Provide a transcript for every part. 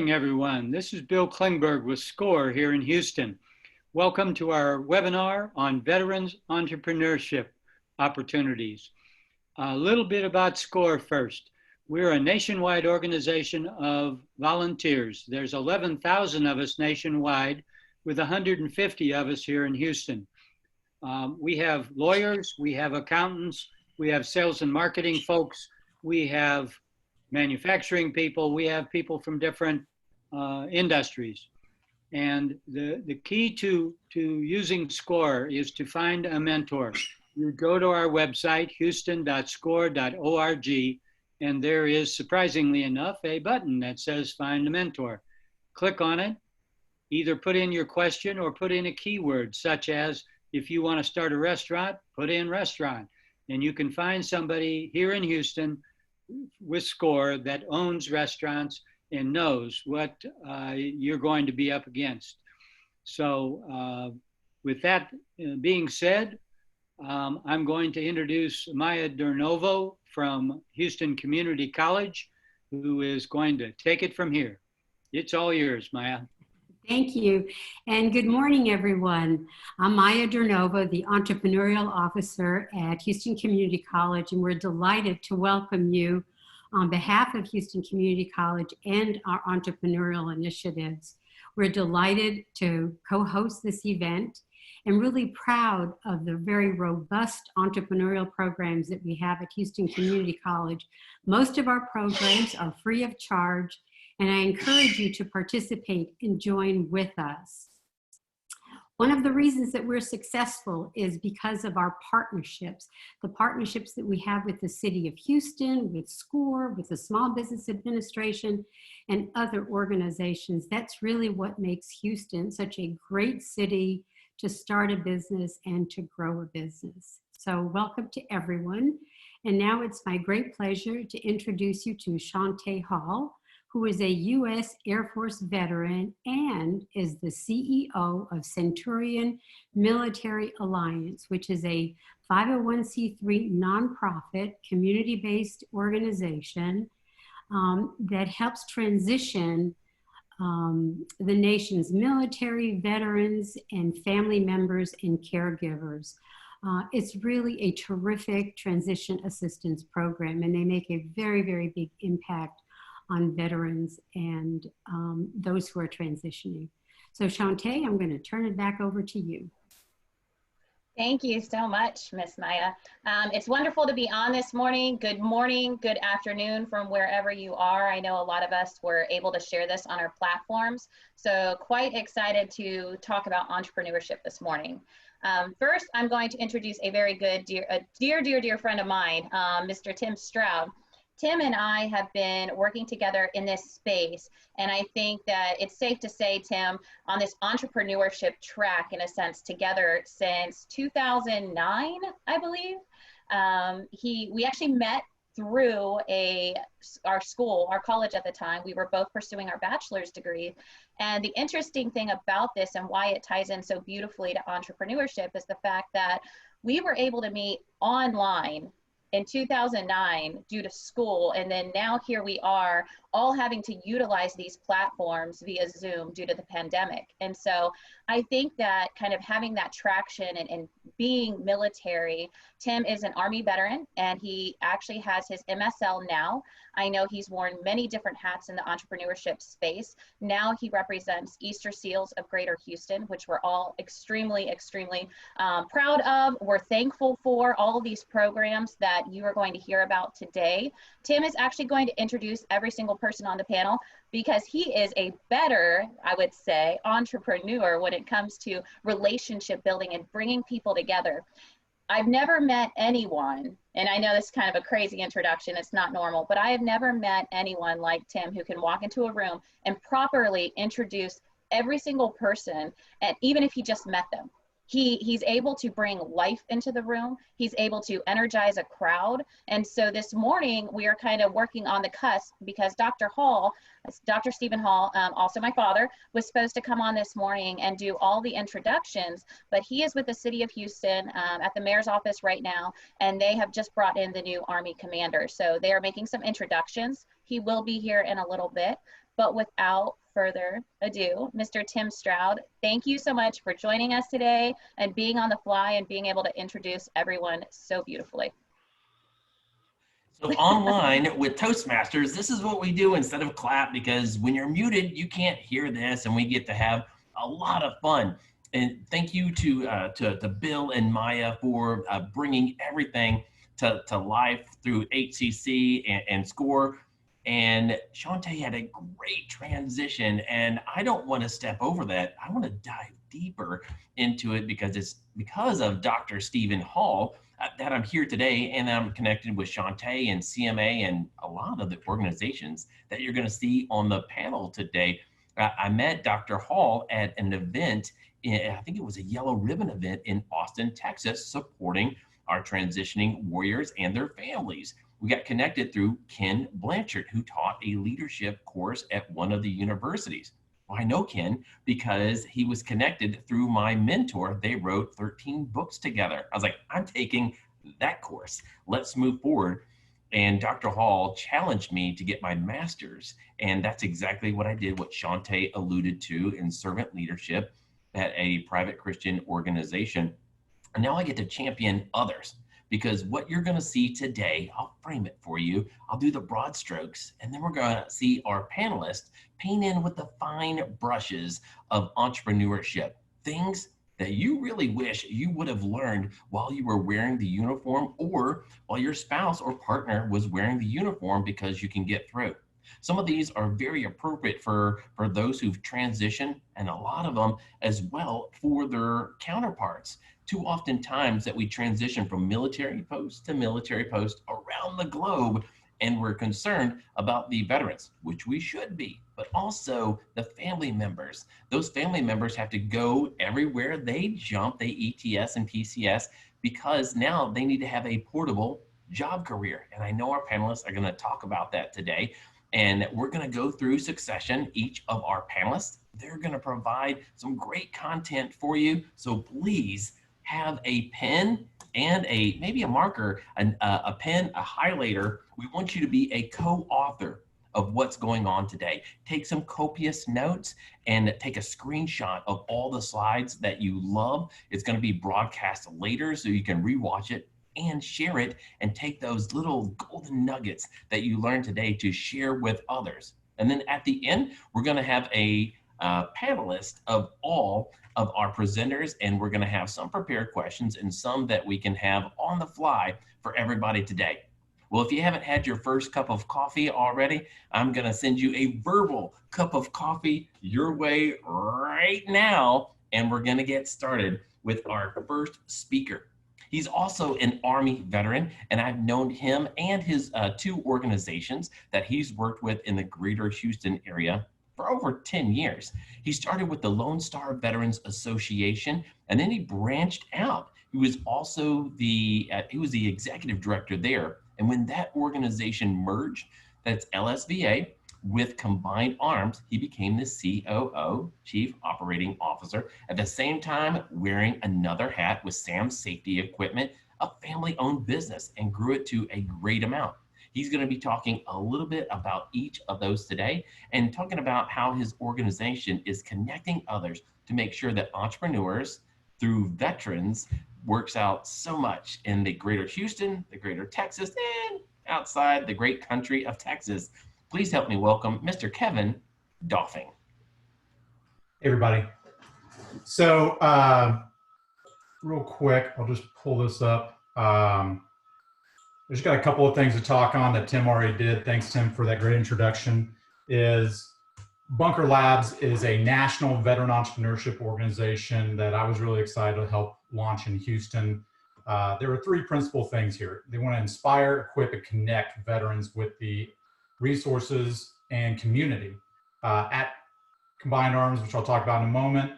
Everyone. This is Bill Klingberg with SCORE here in Houston. Welcome to our webinar on veterans entrepreneurship opportunities. A little bit about SCORE first. We're a nationwide organization of volunteers. There's 11,000 of us nationwide with 150 of us here in Houston. We have lawyers, we have accountants, we have sales and marketing folks, we have manufacturing people, we have people from different industries. And the key to using SCORE is to find a mentor. You go to our website, houston.score.org, and there is, surprisingly enough, a button that says find a mentor. Click on it, either put in your question or put in a keyword, such as if you want to start a restaurant, put in restaurant. And you can find somebody here in Houston with SCORE that owns restaurants and knows what you're going to be up against. So with that being said, I'm going to introduce Maya Durnovo from Houston Community College, who is going to take it from here. It's all yours, Maya. Thank you, and good morning, everyone. I'm Maya Durnovo, the Entrepreneurial Officer at Houston Community College, and we're delighted to welcome you on behalf of Houston Community College and our entrepreneurial initiatives. We're delighted to co-host this event and really proud of the very robust entrepreneurial programs that we have at Houston Community College. Most of our programs are free of charge, and I encourage you to participate and join with us. One of the reasons that we're successful is because of our partnerships, the partnerships that we have with the City of Houston, with SCORE, with the Small Business Administration, and other organizations. That's really what makes Houston such a great city to start a business and to grow a business. So welcome to everyone. And now it's my great pleasure to introduce you to Chaunté Hall, who is a U.S. Air Force veteran and is the CEO of Centurion Military Alliance, which is a 501c3 nonprofit, community-based organization that helps transition the nation's military, veterans, and family members and caregivers. It's really a terrific transition assistance program, and they make a very, very big impact on veterans and those who are transitioning. So Chaunté, I'm going to turn it back over to you. Thank you so much, Miss Maya. It's wonderful to be on this morning. Good morning, good afternoon from wherever you are. I know a lot of us were able to share this on our platforms, so quite excited to talk about entrepreneurship this morning. First, I'm going to introduce a very good, dear friend of mine, Mr. Tim Stroud. Tim and I have been working together in this space, and I think that it's safe to say, Tim, on this entrepreneurship track, in a sense, together since 2009, I believe. We actually met through our school, our college at the time. We were both pursuing our bachelor's degree. And the interesting thing about this and why it ties in so beautifully to entrepreneurship is the fact that we were able to meet online in 2009 due to school, and then now here we are all having to utilize these platforms via Zoom due to the pandemic. And so I think that kind of having that traction and being military, Tim is an Army veteran and he actually has his MSL now. I know he's worn many different hats in the entrepreneurship space. Now he represents Easter Seals of Greater Houston, which we're all extremely proud of. We're thankful for all of these programs that you are going to hear about today. Tim is actually going to introduce every single person on the panel because he is a better, I would say, entrepreneur when it comes to relationship building and bringing people together. I've never met anyone, and I know this is kind of a crazy introduction, it's not normal, but I have never met anyone like Tim who can walk into a room and properly introduce every single person, and even if he just met them. He's able to bring life into the room. He's able to energize a crowd. And so this morning we are kind of working on the cusp because Dr. Stephen Hall, also my father, was supposed to come on this morning and do all the introductions, but he is with the City of Houston at the mayor's office right now, and they have just brought in the new Army commander. So they are making some introductions. He will be here in a little bit. But without further ado, Mr. Tim Stroud, thank you so much for joining us today and being on the fly and being able to introduce everyone so beautifully. So online with Toastmasters, this is what we do instead of clap, because when you're muted, you can't hear this, and we get to have a lot of fun. And thank you to Bill and Maya for bringing everything to life through HCC and SCORE. And Chaunté had a great transition, and I don't want to step over that. I want to dive deeper into it because it's because of Dr. Stephen Hall that I'm here today, and I'm connected with Chaunté and CMA and a lot of the organizations that you're going to see on the panel today. I met Dr. Hall at an event, I think it was a Yellow Ribbon event in Austin, Texas, supporting our transitioning warriors and their families. We got connected through Ken Blanchard, who taught a leadership course at one of the universities. Well, I know Ken because he was connected through my mentor. They wrote 13 books together. I was like, I'm taking that course. Let's move forward. And Dr. Hall challenged me to get my master's. And that's exactly what I did, what Chaunté alluded to in servant leadership at a private Christian organization. And now I get to champion others, because what you're going to see today, I'll frame it for you. I'll do the broad strokes, and then we're going to see our panelists paint in with the fine brushes of entrepreneurship, things that you really wish you would have learned while you were wearing the uniform, or while your spouse or partner was wearing the uniform, because you can get through. Some of these are very appropriate for those who've transitioned, and a lot of them as well for their counterparts. Too often times that we transition from military post to military post around the globe, and we're concerned about the veterans, which we should be, but also the family members. Those family members have to go everywhere they jump, they ETS and PCS, because now they need to have a portable job career. And I know our panelists are going to talk about that today. And we're going to go through succession, each of our panelists. They're going to provide some great content for you. So please have a pen and maybe a marker, a pen, a highlighter. We want you to be a co-author of what's going on today. Take some copious notes and take a screenshot of all the slides that you love. It's going to be broadcast later so you can rewatch it and share it, and take those little golden nuggets that you learned today to share with others. And then at the end, we're going to have a panelist of all of our presenters, and we're going to have some prepared questions and some that we can have on the fly for everybody today. Well, if you haven't had your first cup of coffee already, I'm going to send you a verbal cup of coffee your way right now, and we're going to get started with our first speaker. He's also an Army veteran, and I've known him and his two organizations that he's worked with in the greater Houston area for over 10 years. He started with the Lone Star Veterans Association, and then he branched out. He was also the executive director there. And when that organization merged, that's LSVA, with Combined Arms, he became the COO, Chief Operating Officer, at the same time wearing another hat with Sam's Safety Equipment, a family-owned business, and grew it to a great amount. He's going to be talking a little bit about each of those today, and talking about how his organization is connecting others to make sure that entrepreneurs through veterans works out so much in the greater Houston, the greater Texas, and outside the great country of Texas. Please help me welcome Mr. Kevin Doffing. Hey, everybody. So real quick, I'll just pull this up. I just got a couple of things to talk on that Tim already did. Thanks, Tim, for that great introduction. Bunker Labs is a national veteran entrepreneurship organization that I was really excited to help launch in Houston. There are three principal things here. They want to inspire, equip, and connect veterans with the resources and community. At Combined Arms, which I'll talk about in a moment,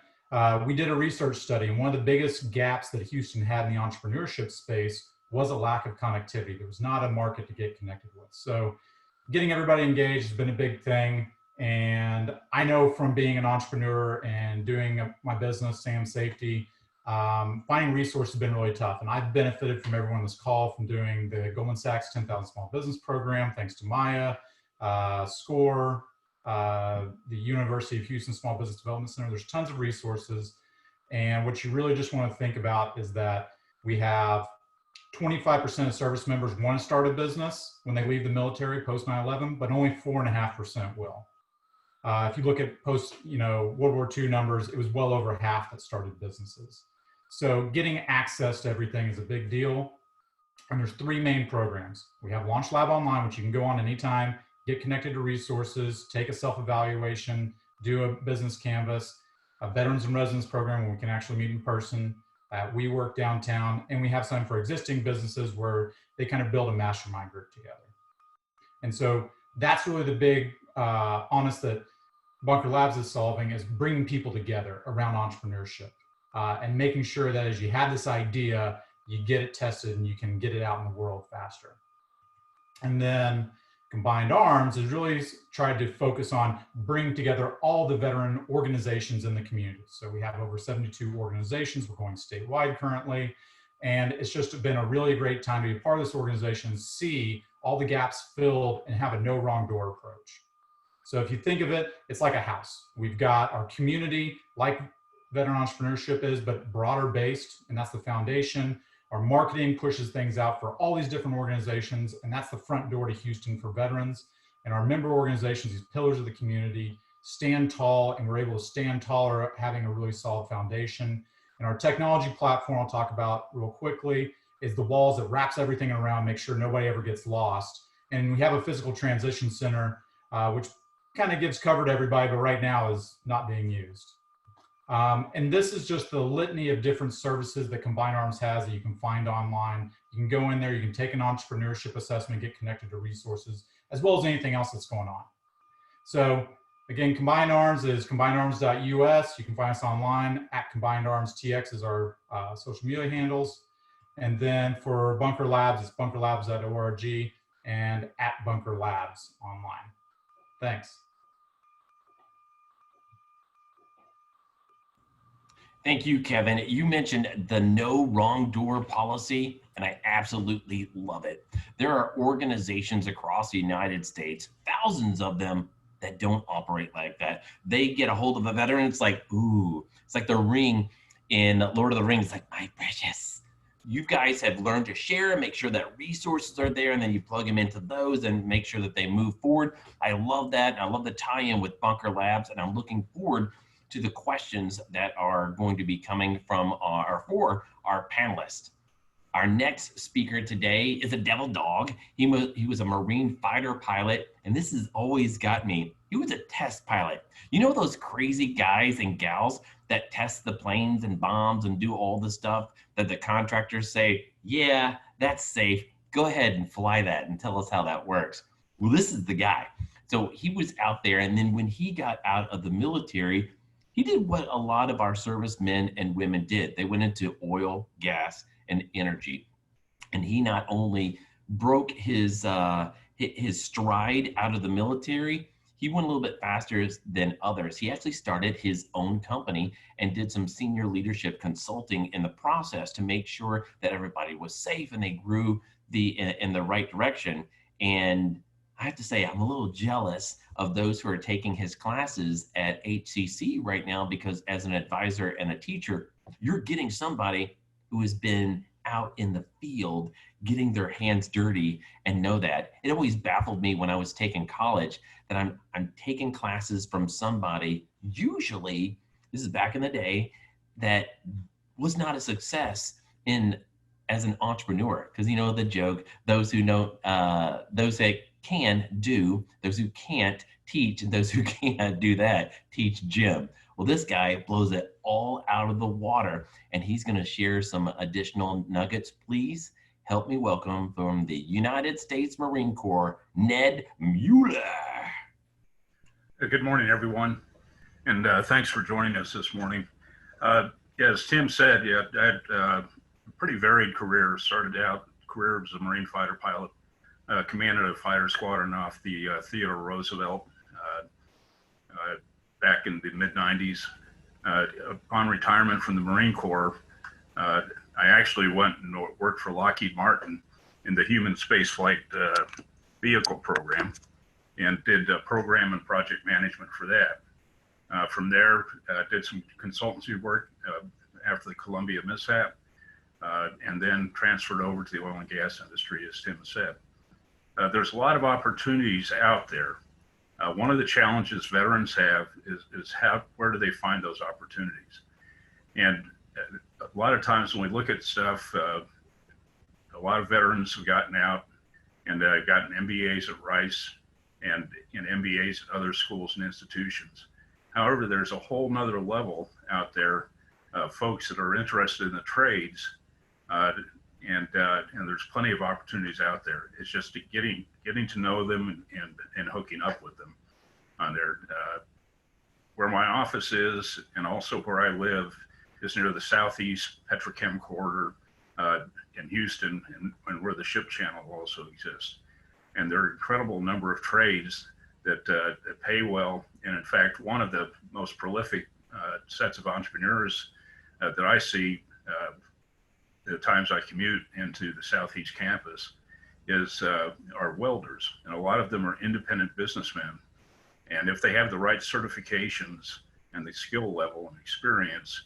we did a research study, and one of the biggest gaps that Houston had in the entrepreneurship space was a lack of connectivity. There was not a market to get connected with. So getting everybody engaged has been a big thing. And I know from being an entrepreneur and doing my business, Sam Safety, finding resources has been really tough. And I've benefited from everyone on this call from doing the Goldman Sachs 10,000 Small Business Program, thanks to Maya, SCORE, the University of Houston Small Business Development Center. There's tons of resources. And what you really just want to think about is that we have 25% of service members want to start a business when they leave the military post 9/11, but only 4.5% will. If you look at post, World War II numbers, it was well over half that started businesses. So getting access to everything is a big deal. And there's 3 main programs. We have Launch Lab Online, which you can go on anytime, get connected to resources, take a self-evaluation, do a business canvas, a Veterans and Residents program where we can actually meet in person. We work downtown, and we have some for existing businesses where they kind of build a mastermind group together. And so that's really the big honest that Bunker Labs is solving, is bringing people together around entrepreneurship and making sure that as you have this idea, you get it tested and you can get it out in the world faster. And then Combined Arms is really tried to focus on bringing together all the veteran organizations in the community. So we have over 72 organizations. We're going statewide currently. And it's just been a really great time to be a part of this organization, see all the gaps filled, and have a no wrong door approach. So if you think of it, it's like a house. We've got our community, like veteran entrepreneurship is, but broader based, and that's the foundation. Our marketing pushes things out for all these different organizations, and that's the front door to Houston for veterans. And our member organizations, these pillars of the community, stand tall, and we're able to stand taller having a really solid foundation. And our technology platform, I'll talk about real quickly, is the walls that wraps everything around, make sure nobody ever gets lost. And we have a physical transition center, which kind of gives cover to everybody, but right now is not being used. And this is just the litany of different services that Combined Arms has that you can find online. You can go in there, you can take an entrepreneurship assessment, get connected to resources, as well as anything else that's going on. So again, Combined Arms is combinedarms.us. You can find us online at Combined Arms TX is our social media handles. And then for Bunker Labs, it's bunkerlabs.org and at Bunker Labs online. Thanks. Thank you, Kevin. You mentioned the no wrong door policy, and I absolutely love it. There are organizations across the United States, thousands of them, that don't operate like that. They get a hold of a veteran, it's like, ooh, it's like the ring in Lord of the Rings, like, my precious. You guys have learned to share, make sure that resources are there, and then you plug them into those and make sure that they move forward. I love that. I love the tie-in with Bunker Labs, and I'm looking forward to the questions that are going to be coming from for our panelists. Our next speaker today is a devil dog. He was a Marine fighter pilot, and this has always got me. He was a test pilot. You know those crazy guys and gals that test the planes and bombs and do all the stuff that the contractors say, yeah, that's safe. Go ahead and fly that and tell us how that works. Well, this is the guy. So he was out there, and then when he got out of the military, he did what a lot of our servicemen and women did. They went into oil, gas, and energy. And he not only broke his stride out of the military, he went a little bit faster than others. He actually started his own company and did some senior leadership consulting in the process to make sure that everybody was safe and they grew in the right direction. And I have to say, I'm a little jealous of those who are taking his classes at HCC right now, because as an advisor and a teacher, you're getting somebody who has been out in the field, getting their hands dirty and know that. It always baffled me when I was taking college that I'm taking classes from somebody, usually, this is back in the day, that was not a success as an entrepreneur. Because you know the joke, those who know, those that can do, those who can't teach, and those who can't do that teach Jim. Well, this guy blows it all out of the water, and he's going to share some additional nuggets. Please help me welcome from the United States Marine Corps, Ned Mueller. Good morning, everyone, and thanks for joining us this morning. As Tim said, I had a pretty varied career. Started out career as a Marine fighter pilot, commanded a fighter squadron off the Theodore Roosevelt back in the mid-90s. Upon retirement from the Marine Corps, I actually went and worked for Lockheed Martin in the human spaceflight vehicle program. and did program and project management for that. From there, did some consultancy work after the Columbia mishap, and then transferred over to the oil and gas industry, as Tim said. There's a lot of opportunities out there. One of the challenges veterans have is where do they find those opportunities? And a lot of times when we look at stuff, a lot of veterans have gotten out and gotten MBAs at Rice and MBAs at other schools and institutions. However, there's a whole nother level out there, folks that are interested in the trades, and there's plenty of opportunities out there. It's just getting to know them and hooking up with them on there. Where my office is, and also where I live, is near the Southeast Petrochem corridor in Houston, and where the ship channel also exists. And there are an incredible number of trades that pay well. And in fact, one of the most prolific sets of entrepreneurs that I see the times I commute into the Southeast campus are welders. And a lot of them are independent businessmen. And if they have the right certifications and the skill level and experience,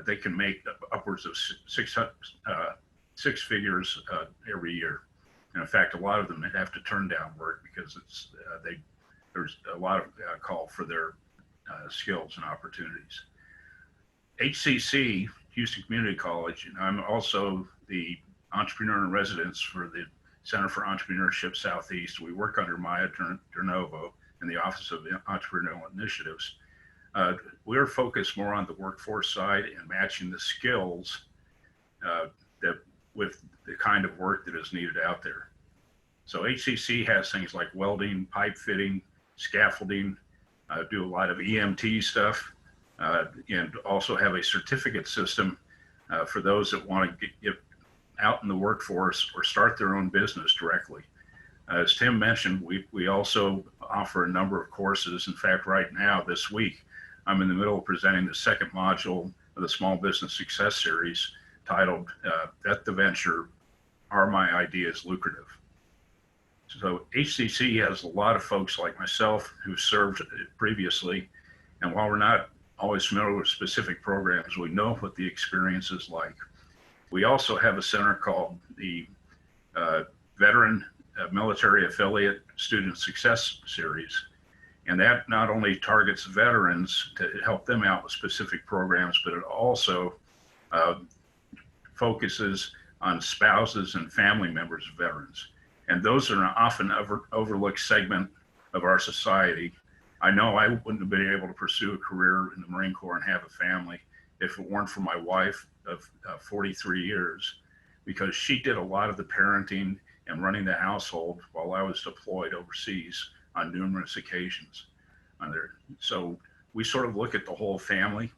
they can make upwards of six figures every year. And in fact, a lot of them have to turn down work because there's a lot of call for their skills and opportunities. HCC, Houston Community College, and I'm also the entrepreneur in residence for the Center for Entrepreneurship Southeast. We work under Maya Dernovo in the Office of Entrepreneurial Initiatives. We're focused more on the workforce side and matching the skills with the kind of work that is needed out there. So HCC has things like welding, pipe fitting, scaffolding, do a lot of EMT stuff, and also have a certificate system for those that want to get out in the workforce or start their own business directly. As Tim mentioned, we also offer a number of courses. In fact, right now, this week, I'm in the middle of presenting the second module of the Small Business Success Series titled "Bet the Venture, Are My Ideas Lucrative?" So HCC has a lot of folks like myself who served previously. And while we're not always familiar with specific programs, we know what the experience is like. We also have a center called the VeteranMilitary Affiliate Student Success Series. And that not only targets veterans to help them out with specific programs, but it also focuses on spouses and family members of veterans. And those are an often overlooked segment of our society. I know I wouldn't have been able to pursue a career in the Marine Corps and have a family if it weren't for my wife of 43 years, because she did a lot of the parenting and running the household while I was deployed overseas on numerous occasions. So we sort of look at the whole family.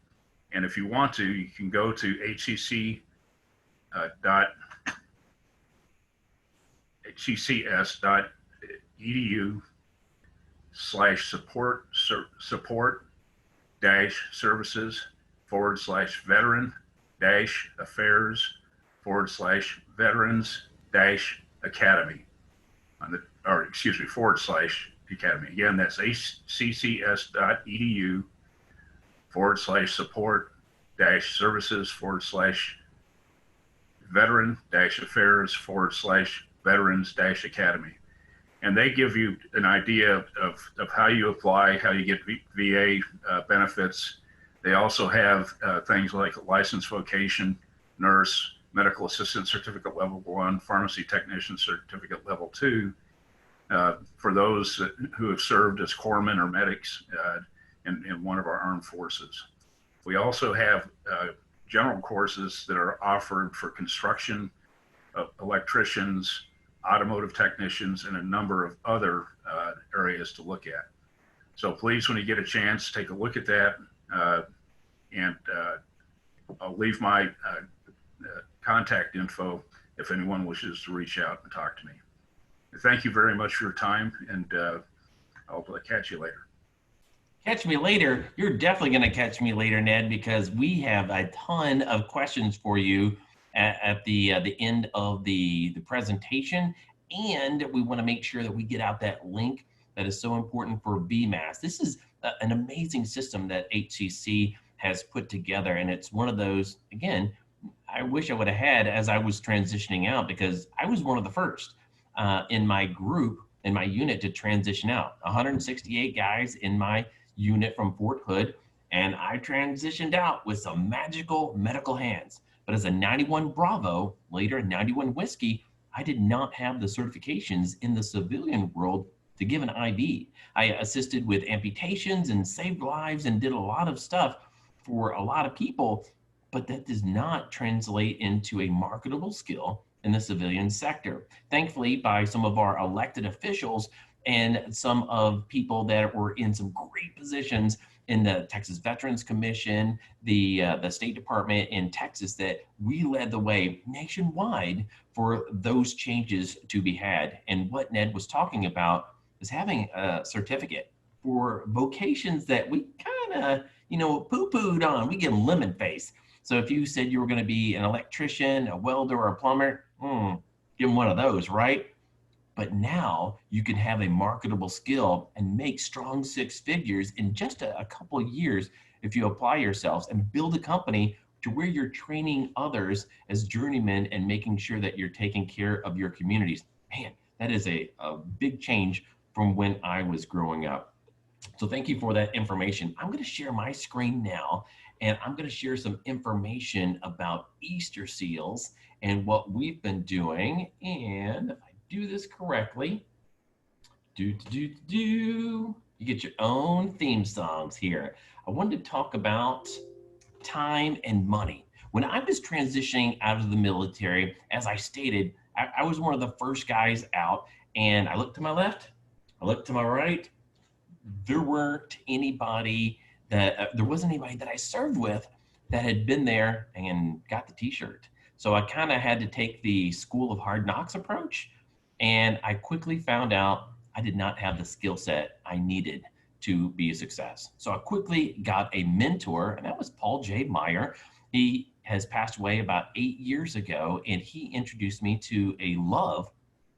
And if you want to, you can go to hccs.edu/support-services/veterans-affairs/veterans-academy /academy. Again, that's hccs.edu/support-services/veteran-affairs/veterans-academy. And they give you an idea of how you apply, how you get VA benefits. They also have things like licensed vocation, nurse, medical assistant certificate level 1, pharmacy technician certificate level 2, for those who have served as corpsmen or medics in one of our armed forces. We also have general courses that are offered for construction, electricians, automotive technicians, and a number of other areas to look at. So please, when you get a chance, take a look at that. And I'll leave my contact info if anyone wishes to reach out and talk to me. Thank you very much for your time, and I'll catch you later. Catch me later. You're definitely going to catch me later, Ned, because we have a ton of questions for you at the end of the presentation, and we want to make sure that we get out that link that is so important for BMAS. This is an amazing system that HCC has put together. And it's one of those, again, I wish I would have had as I was transitioning out, because I was one of the first in my group, in my unit, to transition out. 168 guys in my unit from Fort Hood, and I transitioned out with some magical medical hands. But as a 91 Bravo, later a 91 Whiskey, I did not have the certifications in the civilian world to give an IV. I assisted with amputations and saved lives and did a lot of stuff for a lot of people, but that does not translate into a marketable skill in the civilian sector. Thankfully, by some of our elected officials and some of people that were in some great positions in the Texas Veterans Commission, the State Department in Texas, that we led the way nationwide for those changes to be had. And what Ned was talking about is having a certificate for vocations that we kind of, poo-pooed on. We give them lemon face. So if you said you were going to be an electrician, a welder, or a plumber, give them one of those, right? But now you can have a marketable skill and make strong six figures in just a couple of years if you apply yourselves and build a company to where you're training others as journeymen and making sure that you're taking care of your communities. Man, that is a big change from when I was growing up. So thank you for that information. I'm going to share my screen now, and I'm going to share some information about Easter seals and what we've been doing. And if I do this correctly, you get your own theme songs here. I wanted to talk about time and money. When I was transitioning out of the military, as I stated, I was one of the first guys out, and I looked to my left, I looked to my right. There wasn't anybody that I served with that had been there and got the t-shirt. So I kind of had to take the school of hard knocks approach, and I quickly found out I did not have the skill set I needed to be a success. So I quickly got a mentor, and that was Paul J. Meyer. He has passed away about 8 years ago, and he introduced me to a love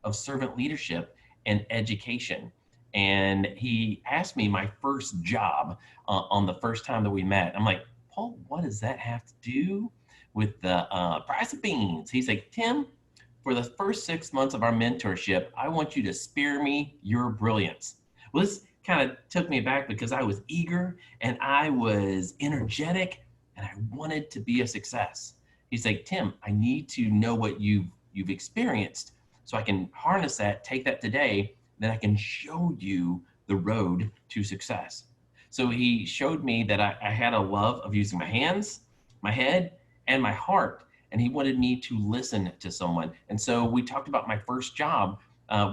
of servant leadership and education. And he asked me my first job on the first time that we met. I'm like, Paul, what does that have to do with the price of beans? He's like, Tim, for the first 6 months of our mentorship, I want you to spare me your brilliance. Well, this kind of took me back because I was eager and I was energetic and I wanted to be a success. He's like, Tim, I need to know what you've experienced so I can harness that, take that today, then I can show you the road to success. So he showed me that I had a love of using my hands, my head, and my heart. And he wanted me to listen to someone. And so we talked about my first job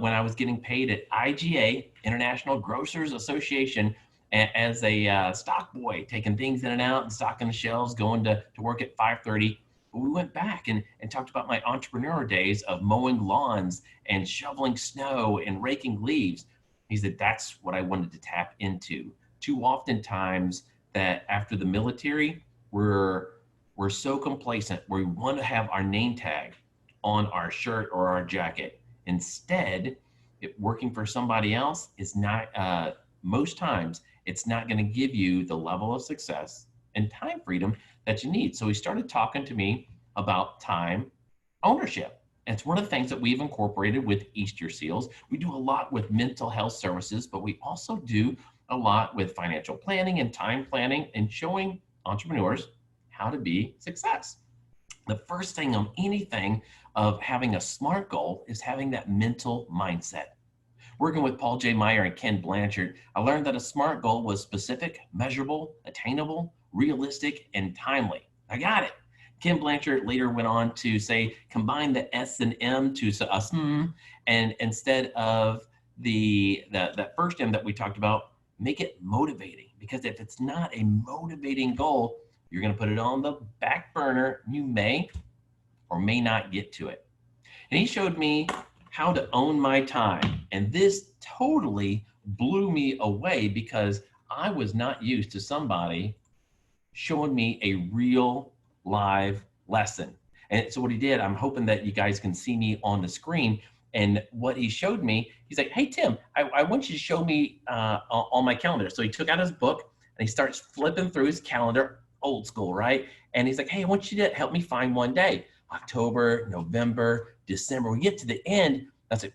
when I was getting paid at IGA, International Grocers Association, as a stock boy, taking things in and out and stocking the shelves, going to work at 5:30. But we went back and talked about my entrepreneurial days of mowing lawns and shoveling snow and raking leaves. He said, that's what I wanted to tap into. Too often times that after the military, we're so complacent where we want to have our name tag on our shirt or our jacket. Instead, working for somebody else is not, most times, it's not going to give you the level of success and time freedom that you need. So he started talking to me about time ownership. And it's one of the things that we've incorporated with Easter Seals. We do a lot with mental health services, but we also do a lot with financial planning and time planning and showing entrepreneurs how to be success. The first thing of anything of having a SMART goal is having that mental mindset. Working with Paul J. Meyer and Ken Blanchard, I learned that a SMART goal was specific, measurable, attainable, realistic, and timely. I got it. Ken Blanchard later went on to say, combine the S and M to and instead of that first M that we talked about, make it motivating. Because if it's not a motivating goal, you're going to put it on the back burner. You may or may not get to it. And he showed me how to own my time. And this totally blew me away because I was not used to somebody showing me a real live lesson. And so what he did, I'm hoping that you guys can see me on the screen, And what he showed me, he's like, hey, Tim, I want you to show me on my calendar. So he took out his book and he starts flipping through his calendar, old school, right? And he's like, hey, I want you to help me find one day. October, November, December. We get to the end. I said,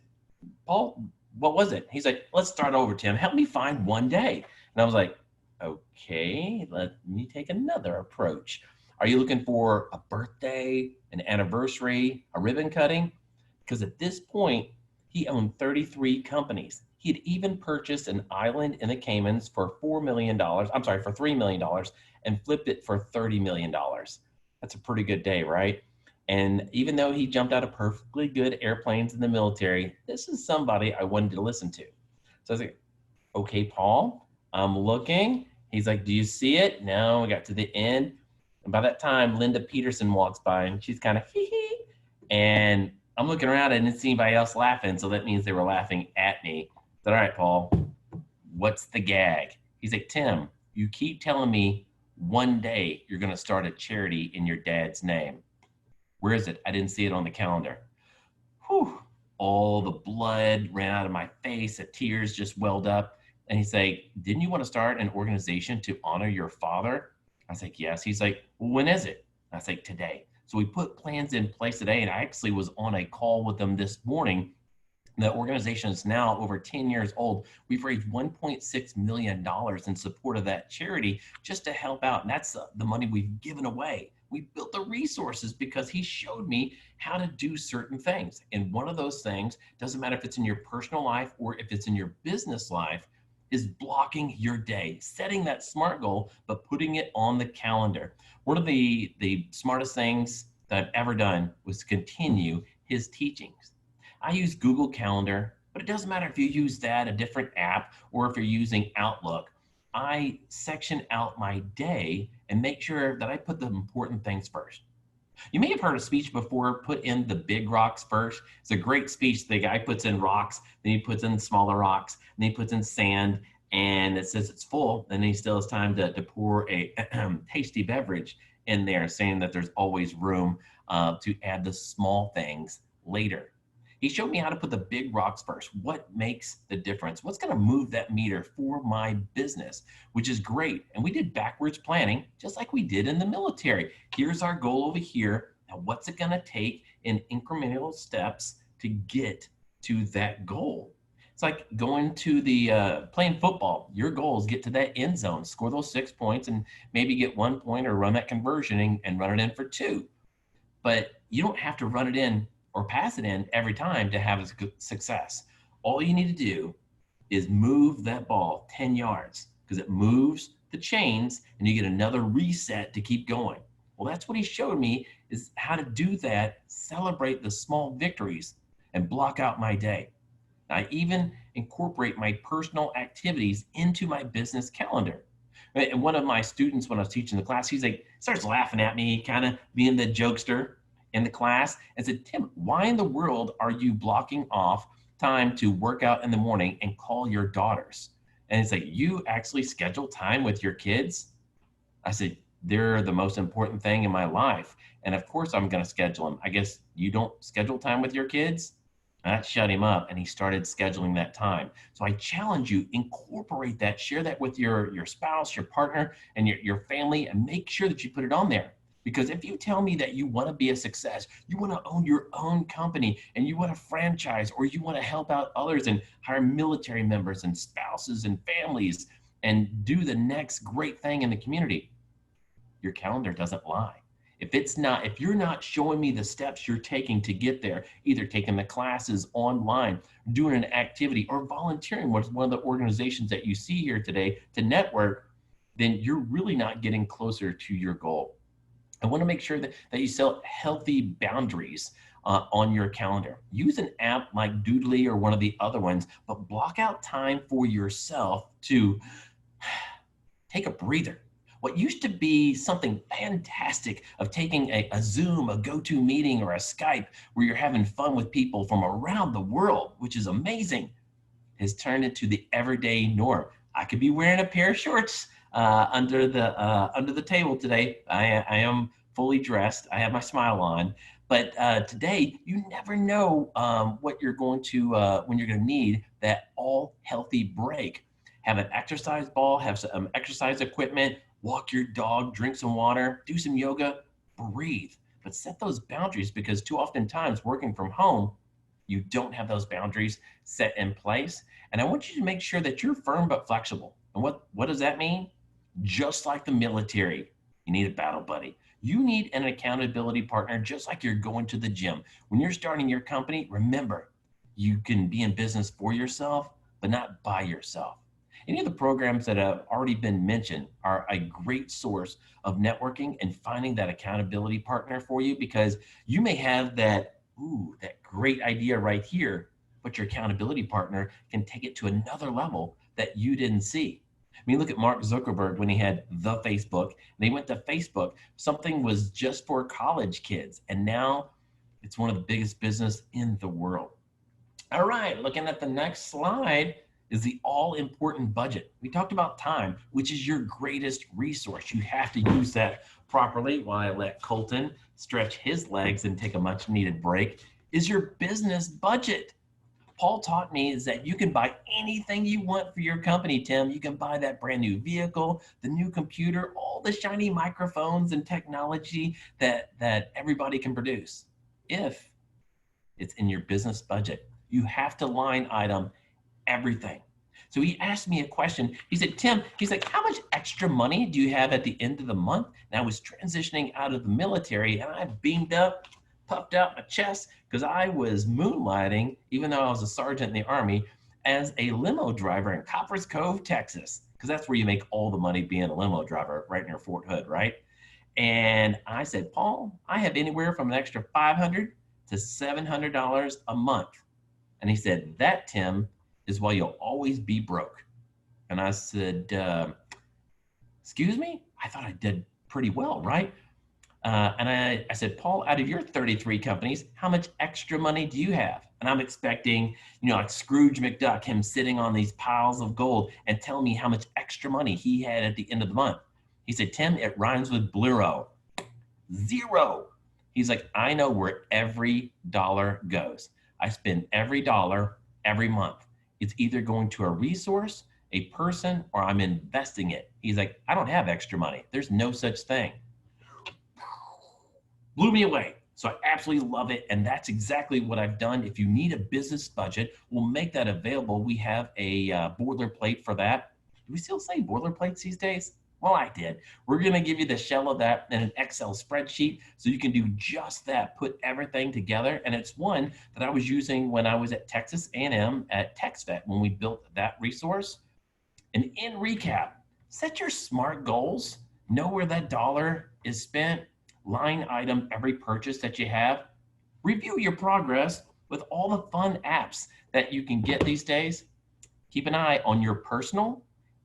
Paul, what was it? He's like, let's start over, Tim. Help me find one day. And I was like, okay, let me take another approach. Are you looking for a birthday, an anniversary, a ribbon cutting? Because at this point, he owned 33 companies. He had even purchased an island in the Caymans for $3 million, and flipped it for $30 million. That's a pretty good day, right? And even though he jumped out of perfectly good airplanes in the military, this is somebody I wanted to listen to. So I was like, okay, Paul, I'm looking. He's like, do you see it? No, we got to the end. And by that time, Linda Peterson walks by and she's kind of hee. And I'm looking around, I didn't see anybody else laughing. So that means they were laughing at me. I said, all right, Paul, what's the gag? He's like, Tim, you keep telling me one day you're going to start a charity in your dad's name. Where is it? I didn't see it on the calendar. Whew. All the blood ran out of my face. The tears just welled up. And he's like, didn't you want to start an organization to honor your father? I was like, yes. He's like, well, when is it? I was like, today. So we put plans in place today. And I actually was on a call with them this morning. The organization is now over 10 years old. We've raised $1.6 million in support of that charity just to help out. And that's the money we've given away. We built the resources because he showed me how to do certain things. And one of those things, doesn't matter if it's in your personal life or if it's in your business life, is blocking your day, setting that SMART goal, but putting it on the calendar. One of the smartest things that I've ever done was continue his teachings. I use Google Calendar, but it doesn't matter if you use that, a different app, or if you're using Outlook. I section out my day and make sure that I put the important things first. You may have heard a speech before, put in the big rocks first. It's a great speech. The guy puts in rocks, then he puts in smaller rocks, then he puts in sand, and it says it's full. Then he still has time to pour a tasty beverage in there, saying that there's always room to add the small things later. He showed me how to put the big rocks first. What makes the difference? What's going to move that meter for my business, which is great. And we did backwards planning, just like we did in the military. Here's our goal over here. Now, what's it going to take in incremental steps to get to that goal? It's like going to the playing football. Your goal is get to that end zone, score those 6 points, and maybe get 1 point or run that conversion and run it in for 2. But you don't have to run it in or pass it in every time to have a success. All you need to do is move that ball 10 yards because it moves the chains and you get another reset to keep going. Well, that's what he showed me, is how to do that, celebrate the small victories and block out my day. I even incorporate my personal activities into my business calendar. And one of my students, when I was teaching the class, he's like, starts laughing at me, kind of being the jokester in the class, and said, Tim, why in the world are you blocking off time to work out in the morning and call your daughters? And it's like, you actually schedule time with your kids? I said, they're the most important thing in my life. And of course I'm going to schedule them. I guess you don't schedule time with your kids? And that shut him up, and he started scheduling that time. So I challenge you, incorporate that, share that with your spouse, your partner, and your family, and make sure that you put it on there. Because if you tell me that you want to be a success, you want to own your own company, and you want to franchise, or you want to help out others and hire military members and spouses and families and do the next great thing in the community, your calendar doesn't lie. If you're not showing me the steps you're taking to get there, either taking the classes online, doing an activity, or volunteering with one of the organizations that you see here today to network, then you're really not getting closer to your goal. I want to make sure that you set healthy boundaries on your calendar. Use an app like Doodly or one of the other ones, but block out time for yourself to take a breather. What used to be something fantastic of taking a Zoom, a GoToMeeting, or a Skype where you're having fun with people from around the world, which is amazing, has turned into the everyday norm. I could be wearing a pair of shorts under the table today. I am fully dressed. I have my smile on, But today, you never know what you're going to, when you're going to need that all healthy break. Have an exercise ball, have some exercise equipment, walk your dog, drink some water, do some yoga, breathe. But set those boundaries, because too often times working from home, you don't have those boundaries set in place. And I want you to make sure that you're firm but flexible. And what does that mean? Just like the military, you need a battle buddy. You need an accountability partner, just like you're going to the gym. When you're starting your company, remember, you can be in business for yourself, but not by yourself. Any of the programs that have already been mentioned are a great source of networking and finding that accountability partner for you, because you may have that great idea right here, but your accountability partner can take it to another level that you didn't see. I mean, look at Mark Zuckerberg when he had the Facebook, and he went to Facebook. Something was just for college kids, and now it's one of the biggest business in the world. All right, looking at the next slide is the all-important budget. We talked about time, which is your greatest resource. You have to use that properly. While I let Colton stretch his legs and take a much-needed break, is your business budget. Paul taught me is that you can buy anything you want for your company, Tim. You can buy that brand new vehicle, the new computer, all the shiny microphones and technology that everybody can produce, if it's in your business budget. You have to line item everything. So he asked me a question. He said, Tim, he's like, how much extra money do you have at the end of the month? And I was transitioning out of the military, and I beamed up, puffed out my chest, because I was moonlighting, even though I was a sergeant in the Army, as a limo driver in Coppers Cove, Texas, because that's where you make all the money being a limo driver, right near Fort Hood, right? And I said, Paul, I have anywhere from an extra $500 to $700 a month. And he said, that, Tim, is why you'll always be broke. And I said, excuse me? I thought I did pretty well, right? And I said, Paul, out of your 33 companies, how much extra money do you have? And I'm expecting, like Scrooge McDuck, him sitting on these piles of gold and telling me how much extra money he had at the end of the month. He said, Tim, it rhymes with bluro. Zero. He's like, I know where every dollar goes. I spend every dollar every month. It's either going to a resource, a person, or I'm investing it. He's like, I don't have extra money. There's no such thing. Blew me away. So I absolutely love it. And that's exactly what I've done. If you need a business budget, we'll make that available. We have a boilerplate for that. Do we still say boilerplates these days? Well, I did. We're going to give you the shell of that in an Excel spreadsheet so you can do just that, put everything together. And it's one that I was using when I was at Texas A&M at TexVet when we built that resource. And in recap, set your SMART goals, know where that dollar is spent, line item every purchase that you have, review your progress with all the fun apps that you can get these days. Keep an eye on your personal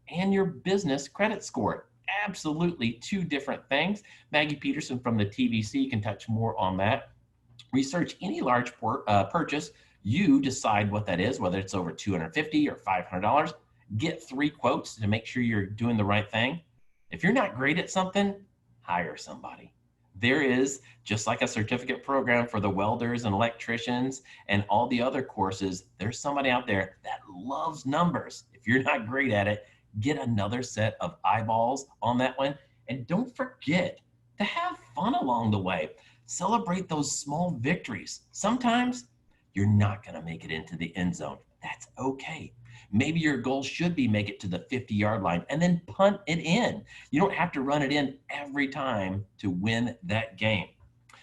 and your business credit score. Absolutely two different things. Maggie Peterson from the TVC can touch more on that. Research any large purchase. You decide what that is, whether it's over $250 or $500. Get 3 quotes to make sure you're doing the right thing. If you're not great at something, hire somebody. There is, just like a certificate program for the welders and electricians and all the other courses, there's somebody out there that loves numbers. If you're not great at it, get another set of eyeballs on that one. And don't forget to have fun along the way. Celebrate those small victories. Sometimes you're not going to make it into the end zone. That's okay. Maybe your goal should be make it to the 50-yard line and then punt it in. You don't have to run it in every time to win that game.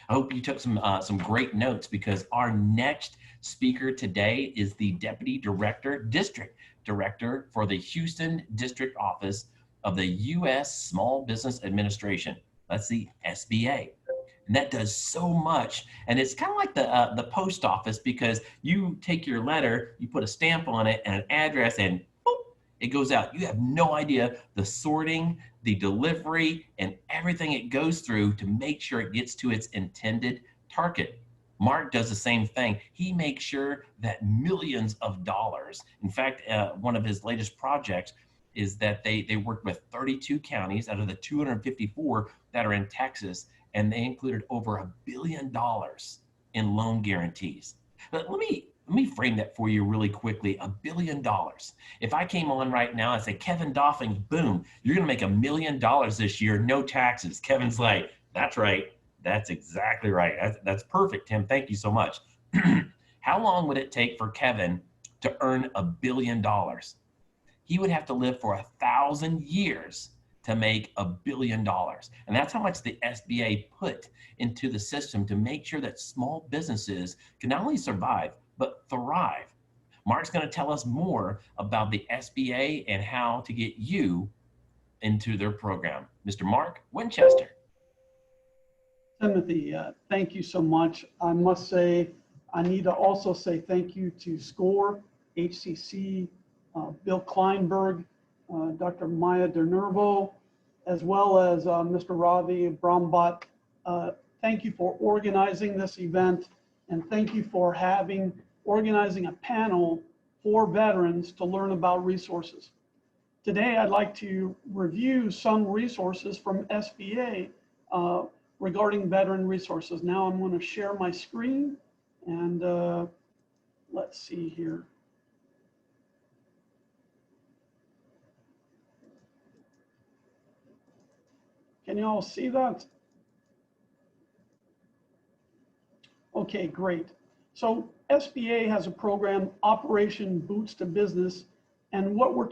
I hope you took some great notes, because our next speaker today is the Deputy Director, District Director for the Houston District Office of the U.S. Small Business Administration. That's the SBA. And that does so much. And it's kind of like the post office, because you take your letter, you put a stamp on it and an address, and boop, it goes out. You have no idea the sorting, the delivery, and everything it goes through to make sure it gets to its intended target. Mark does the same thing. He makes sure that millions of dollars, in fact, one of his latest projects is that they work with 32 counties out of the 254 that are in Texas, and they included over $1 billion in loan guarantees. But let me frame that for you really quickly. $1 billion. If I came on right now and say, Kevin Doffing, boom, you're gonna make $1 million this year, no taxes. Kevin's like, that's right. That's exactly right. That's perfect, Tim. Thank you so much. How long would it take for Kevin to earn $1 billion? He would have to live for 1,000 years to make $1 billion. And that's how much the SBA put into the system to make sure that small businesses can not only survive, but thrive. Mark's going to tell us more about the SBA and how to get you into their program. Mr. Mark Winchester. Timothy, thank you so much. I must say, I need to also say thank you to SCORE, HCC, Bill Kleinberg, Dr. Maya DeNervo, as well as Mr. Ravi Brahmbhatt. Thank you for organizing this event, and thank you for organizing a panel for veterans to learn about resources. Today, I'd like to review some resources from SBA regarding veteran resources. Now I'm going to share my screen, and let's see here. Can you all see that? Okay, great. So SBA has a program, Operation Boots to Business, and what we're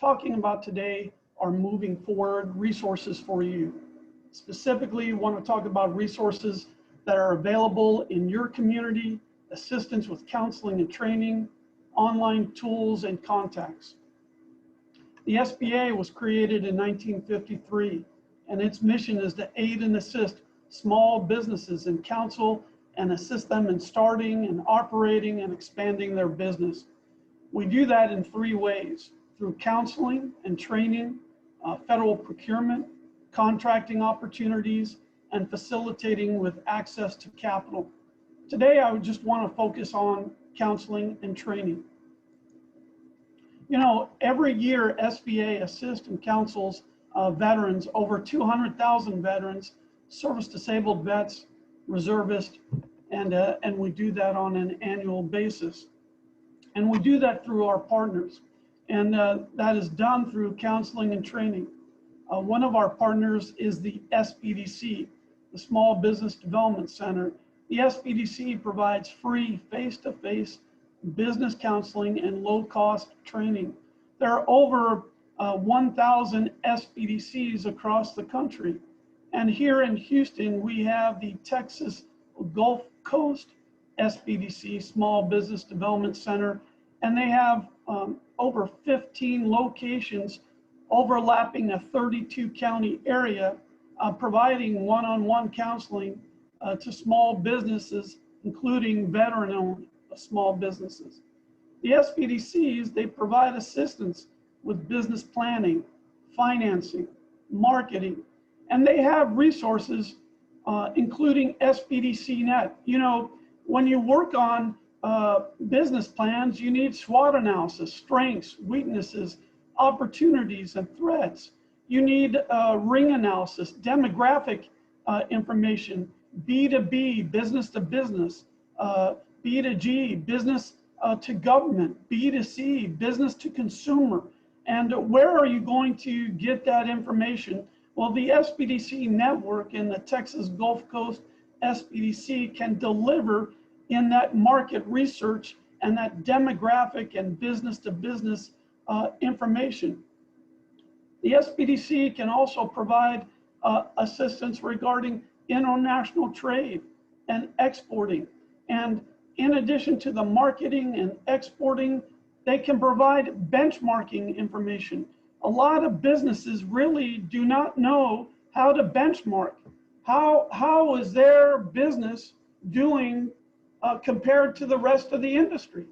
talking about today are moving forward resources for you. Specifically, we want to talk about resources that are available in your community, assistance with counseling and training, online tools and contacts. The SBA was created in 1953, and its mission is to aid and assist small businesses and counsel and assist them in starting and operating and expanding their business. We do that in 3 ways: through counseling and training, federal procurement, contracting opportunities, and facilitating with access to capital. Today, I would just want to focus on counseling and training. You know, every year SBA assists and counsels veterans, over 200,000 veterans, service-disabled vets, reservists, and we do that on an annual basis. And we do that through our partners, and that is done through counseling and training. One of our partners is the SBDC, the Small Business Development Center. The SBDC provides free face-to-face business counseling and low-cost training. There are over 1,000 SBDCs across the country. And here in Houston, we have the Texas Gulf Coast SBDC, Small Business Development Center, and they have over 15 locations overlapping a 32 county area, providing one-on-one counseling to small businesses, including veteran-owned small businesses. The SBDCs, they provide assistance with business planning, financing, marketing, and they have resources, including SBDC Net. You know, when you work on business plans, you need SWOT analysis, strengths, weaknesses, opportunities, and threats. You need ring analysis, demographic information, B2B, business to business, B2G, business to government, B2C, business to consumer. And where are you going to get that information? Well, the SBDC network in the Texas Gulf Coast SBDC can deliver in that market research and that demographic and business to business information. The SBDC can also provide assistance regarding international trade and exporting. And in addition to the marketing and exporting, they can provide benchmarking information. A lot of businesses really do not know how to benchmark. How is their business doing compared to the rest of the industry?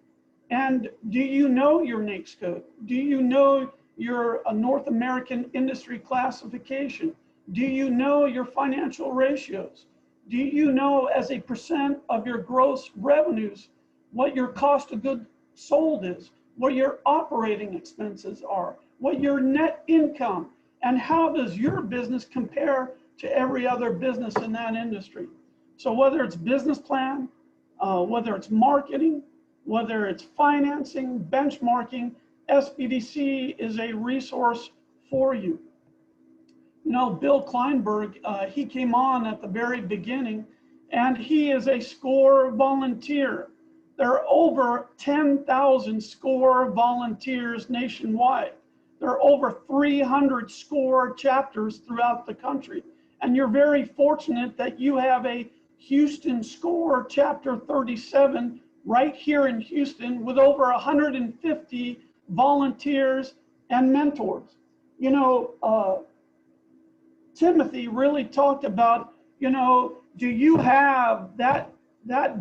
And do you know your NAICS code? Do you know your North American industry classification? Do you know your financial ratios? Do you know as a percent of your gross revenues what your cost of goods sold is, what your operating expenses are, what your net income, and how does your business compare to every other business in that industry. So whether it's business plan, whether it's marketing, whether it's financing, benchmarking, SBDC is a resource for you. You know, Bill Kleinberg, he came on at the very beginning, and he is a SCORE volunteer. There are over 10,000 SCORE volunteers nationwide. There are over 300 SCORE chapters throughout the country. And you're very fortunate that you have a Houston SCORE chapter 37 right here in Houston with over 150 volunteers and mentors. You know, Timothy really talked about, you know, do you have that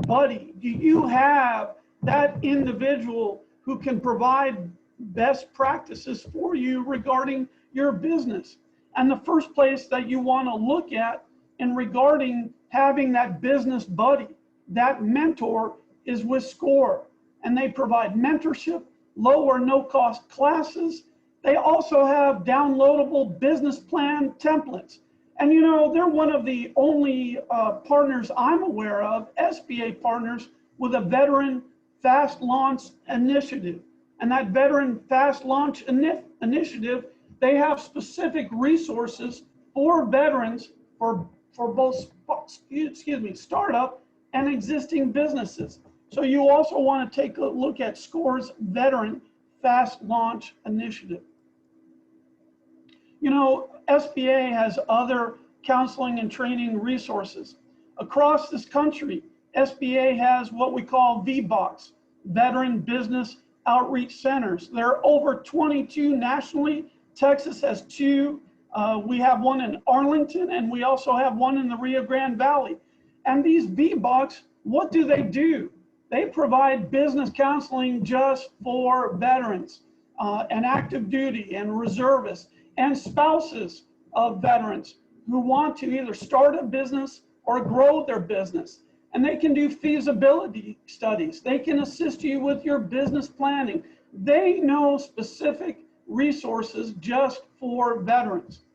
buddy? Do you have that individual who can provide best practices for you regarding your business? And the first place that you want to look at in regarding having that business buddy, that mentor, is with SCORE. And they provide mentorship, low or no cost classes. They also have downloadable business plan templates. And you know, they're one of the only partners I'm aware of, SBA partners, with a veteran fast launch initiative. And that veteran fast launch initiative, they have specific resources for veterans for both, startup and existing businesses. So you also want to take a look at SCORE's veteran fast launch initiative. You know, SBA has other counseling and training resources. Across this country, SBA has what we call VBOCs, Veteran Business Outreach Centers. There are over 22 nationally. Texas has 2. We have one in Arlington, and we also have one in the Rio Grande Valley. And these VBOCs, what do? They provide business counseling just for veterans and active duty and reservists and spouses of veterans who want to either start a business or grow their business. And they can do feasibility studies. They can assist you with your business planning. They know specific resources just for veterans.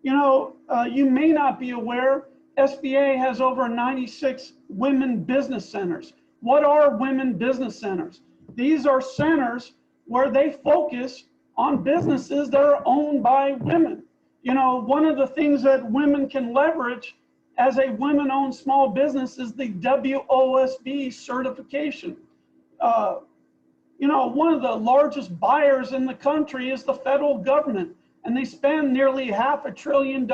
You know, you may not be aware, SBA has over 96 women business centers. What are women business centers? These are centers where they focus on businesses that are owned by women. You know, one of the things that women can leverage as a women-owned small business is the WOSB certification. You know, one of the largest buyers in the country is the federal government, and they spend nearly $500 billion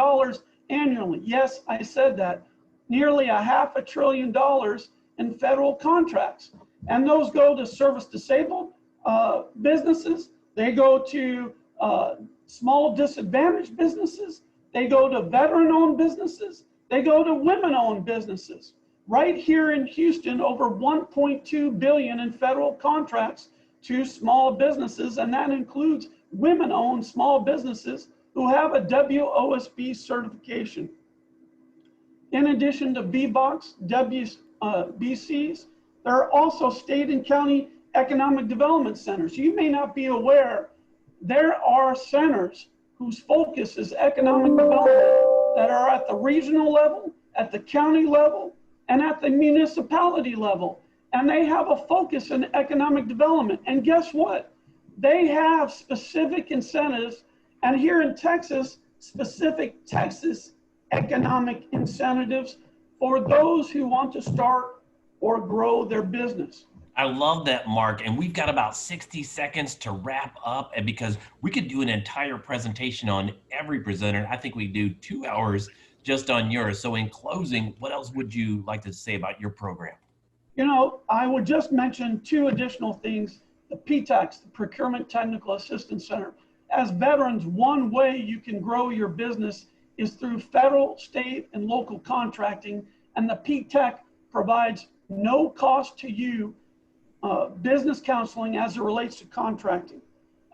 annually. Yes, I said that. Nearly $500 billion in federal contracts. And those go to service-disabled businesses. They go to small disadvantaged businesses. They go to veteran-owned businesses. They go to women-owned businesses. Right here in Houston, over $1.2 billion in federal contracts to small businesses, and that includes women-owned small businesses who have a WOSB certification. In addition to VBOCs, BCs, there are also state and county economic development centers. You may not be aware, there are centers whose focus is economic development that are at the regional level, at the county level, and at the municipality level. And they have a focus in economic development. And guess what? They have specific incentives, and here in Texas, specific Texas economic incentives for those who want to start or grow their business. I love that, Mark. And we've got about 60 seconds to wrap up, and because we could do an entire presentation on every presenter. I think we do 2 hours just on yours. So in closing, what else would you like to say about your program? You know, I would just mention 2 additional things. The PTACs, the Procurement Technical Assistance Center. As veterans, one way you can grow your business is through federal, state, and local contracting. And the PTAC provides no cost to you business counseling as it relates to contracting.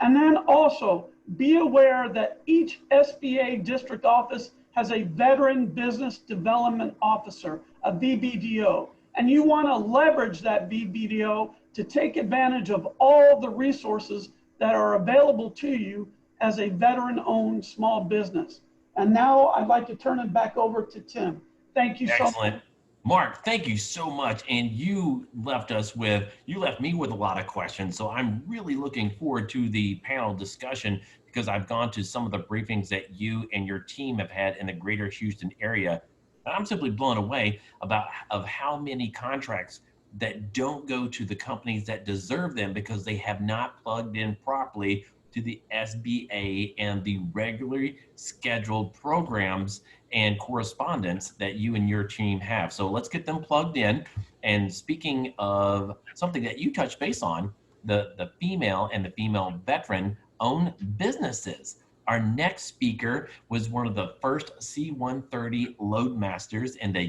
And then also be aware that each SBA district office has a Veteran Business Development Officer, a VBDO. And you want to leverage that VBDO to take advantage of all the resources that are available to you as a veteran-owned small business. And now I'd like to turn it back over to Tim. Thank you so much. Excellent. Mark, thank you so much. And you left me with a lot of questions. So I'm really looking forward to the panel discussion because I've gone to some of the briefings that you and your team have had in the greater Houston area. And I'm simply blown away of how many contracts that don't go to the companies that deserve them because they have not plugged in properly to the SBA and the regularly scheduled programs and correspondence that you and your team have. So let's get them plugged in. And speaking of something that you touched base on, the female and the female veteran owned businesses. Our next speaker was one of the first C-130 loadmasters in the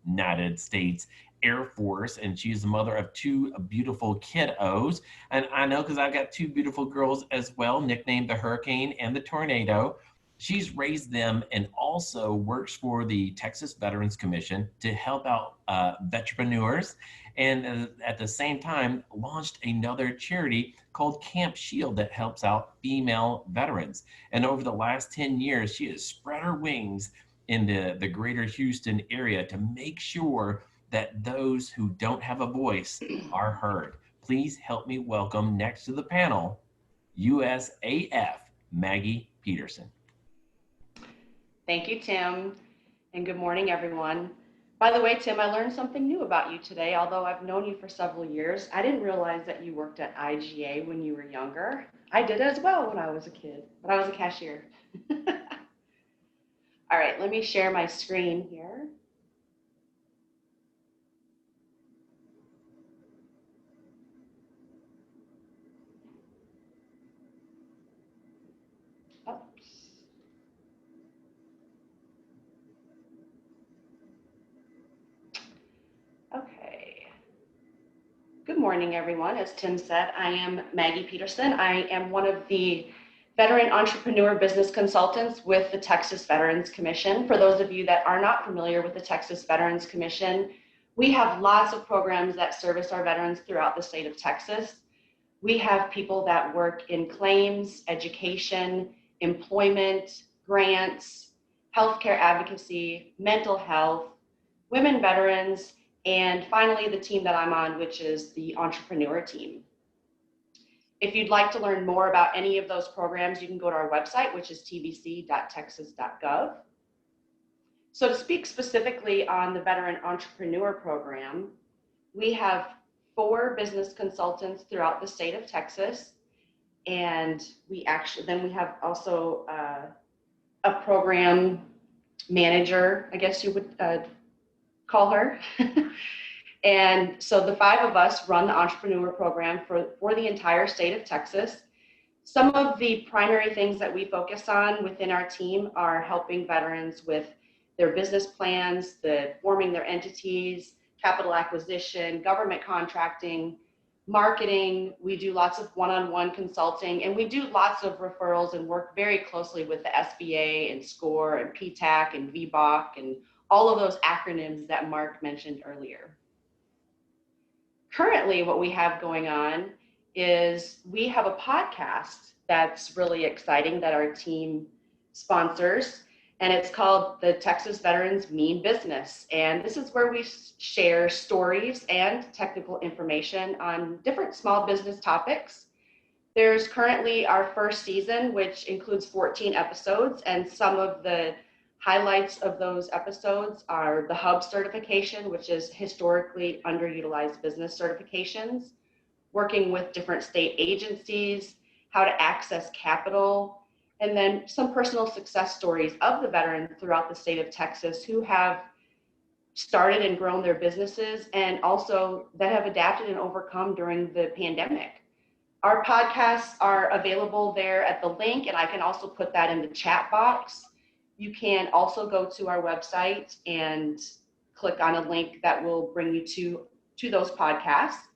United States Air Force, and she's the mother of two beautiful kiddos. And I know because I've got two beautiful girls as well, nicknamed the Hurricane and the Tornado. She's raised them and also works for the Texas Veterans Commission to help out veteranpreneurs, and at the same time launched another charity called Camp Shield that helps out female veterans. And over the last 10 years, she has spread her wings in the greater Houston area to make sure that those who don't have a voice are heard. Please help me welcome next to the panel, USAF Maggie Peterson. Thank you, Tim, and good morning, everyone. By the way, Tim, I learned something new about you today. Although I've known you for several years, I didn't realize that you worked at IGA when you were younger. I did as well when I was a kid, but I was a cashier. All right, let me share my screen here. Okay. Good morning, everyone. As Tim said, I am Maggie Peterson. I am one of the veteran entrepreneur business consultants with the Texas Veterans Commission. For those of you that are not familiar with the Texas Veterans Commission, we have lots of programs that service our veterans throughout the state of Texas. We have people that work in claims, education, employment, grants, healthcare advocacy, mental health, women veterans, and finally the team that I'm on, which is the Entrepreneur team. If you'd like to learn more about any of those programs, you can go to our website, which is tvc.texas.gov. So to speak specifically on the Veteran Entrepreneur Program, we have 4 business consultants throughout the state of Texas. And we have also a program manager, I guess you would call her. And so the 5 of us run the Entrepreneur Program for the entire state of Texas. Some of the primary things that we focus on within our team are helping veterans with their business plans, forming their entities, capital acquisition, government contracting, marketing. We do lots of one-on-one consulting, and we do lots of referrals and work very closely with the SBA and SCORE and PTAC and VBOC and all of those acronyms that Mark mentioned earlier. Currently, what we have going on is we have a podcast that's really exciting that our team sponsors, and it's called the Texas Veterans Mean Business. And this is where we share stories and technical information on different small business topics. There's currently our first season, which includes 14 episodes, and some of the highlights of those episodes are the HUB certification, which is historically underutilized business certifications, working with different state agencies, how to access capital, and then some personal success stories of the veterans throughout the state of Texas who have started and grown their businesses and also that have adapted and overcome during the pandemic. Our podcasts are available there at the link, and I can also put that in the chat box. You can also go to our website and click on a link that will bring you to those podcasts.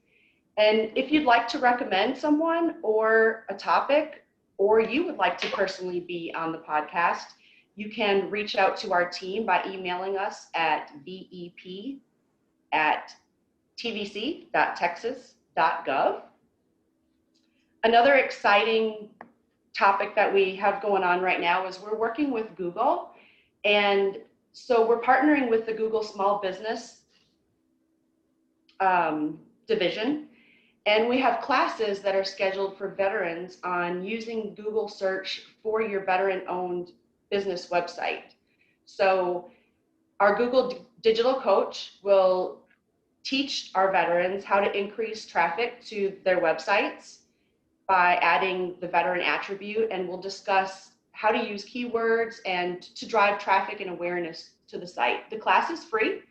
And if you'd like to recommend someone or a topic, or you would like to personally be on the podcast, you can reach out to our team by emailing us at vep@tvc.texas.gov. Another exciting topic that we have going on right now is we're working with Google And so we're partnering with the Google Small Business division, and we have classes that are scheduled for veterans on using Google search for your veteran-owned business website. So our Google Digital Coach will teach our veterans how to increase traffic to their websites by adding the veteran attribute, and we'll discuss how to use keywords and to drive traffic and awareness to the site. The class is free.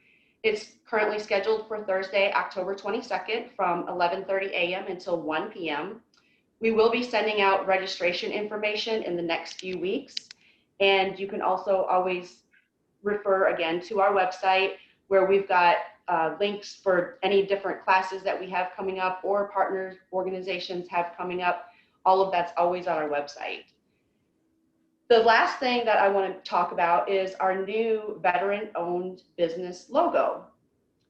It's currently scheduled for Thursday, October 22nd from 11:30 a.m. until 1 p.m. We will be sending out registration information in the next few weeks. And you can also always refer again to our website, where we've got links for any different classes that we have coming up or partner organizations have coming up. All of that's always on our website. The last thing that I want to talk about is our new veteran-owned business logo.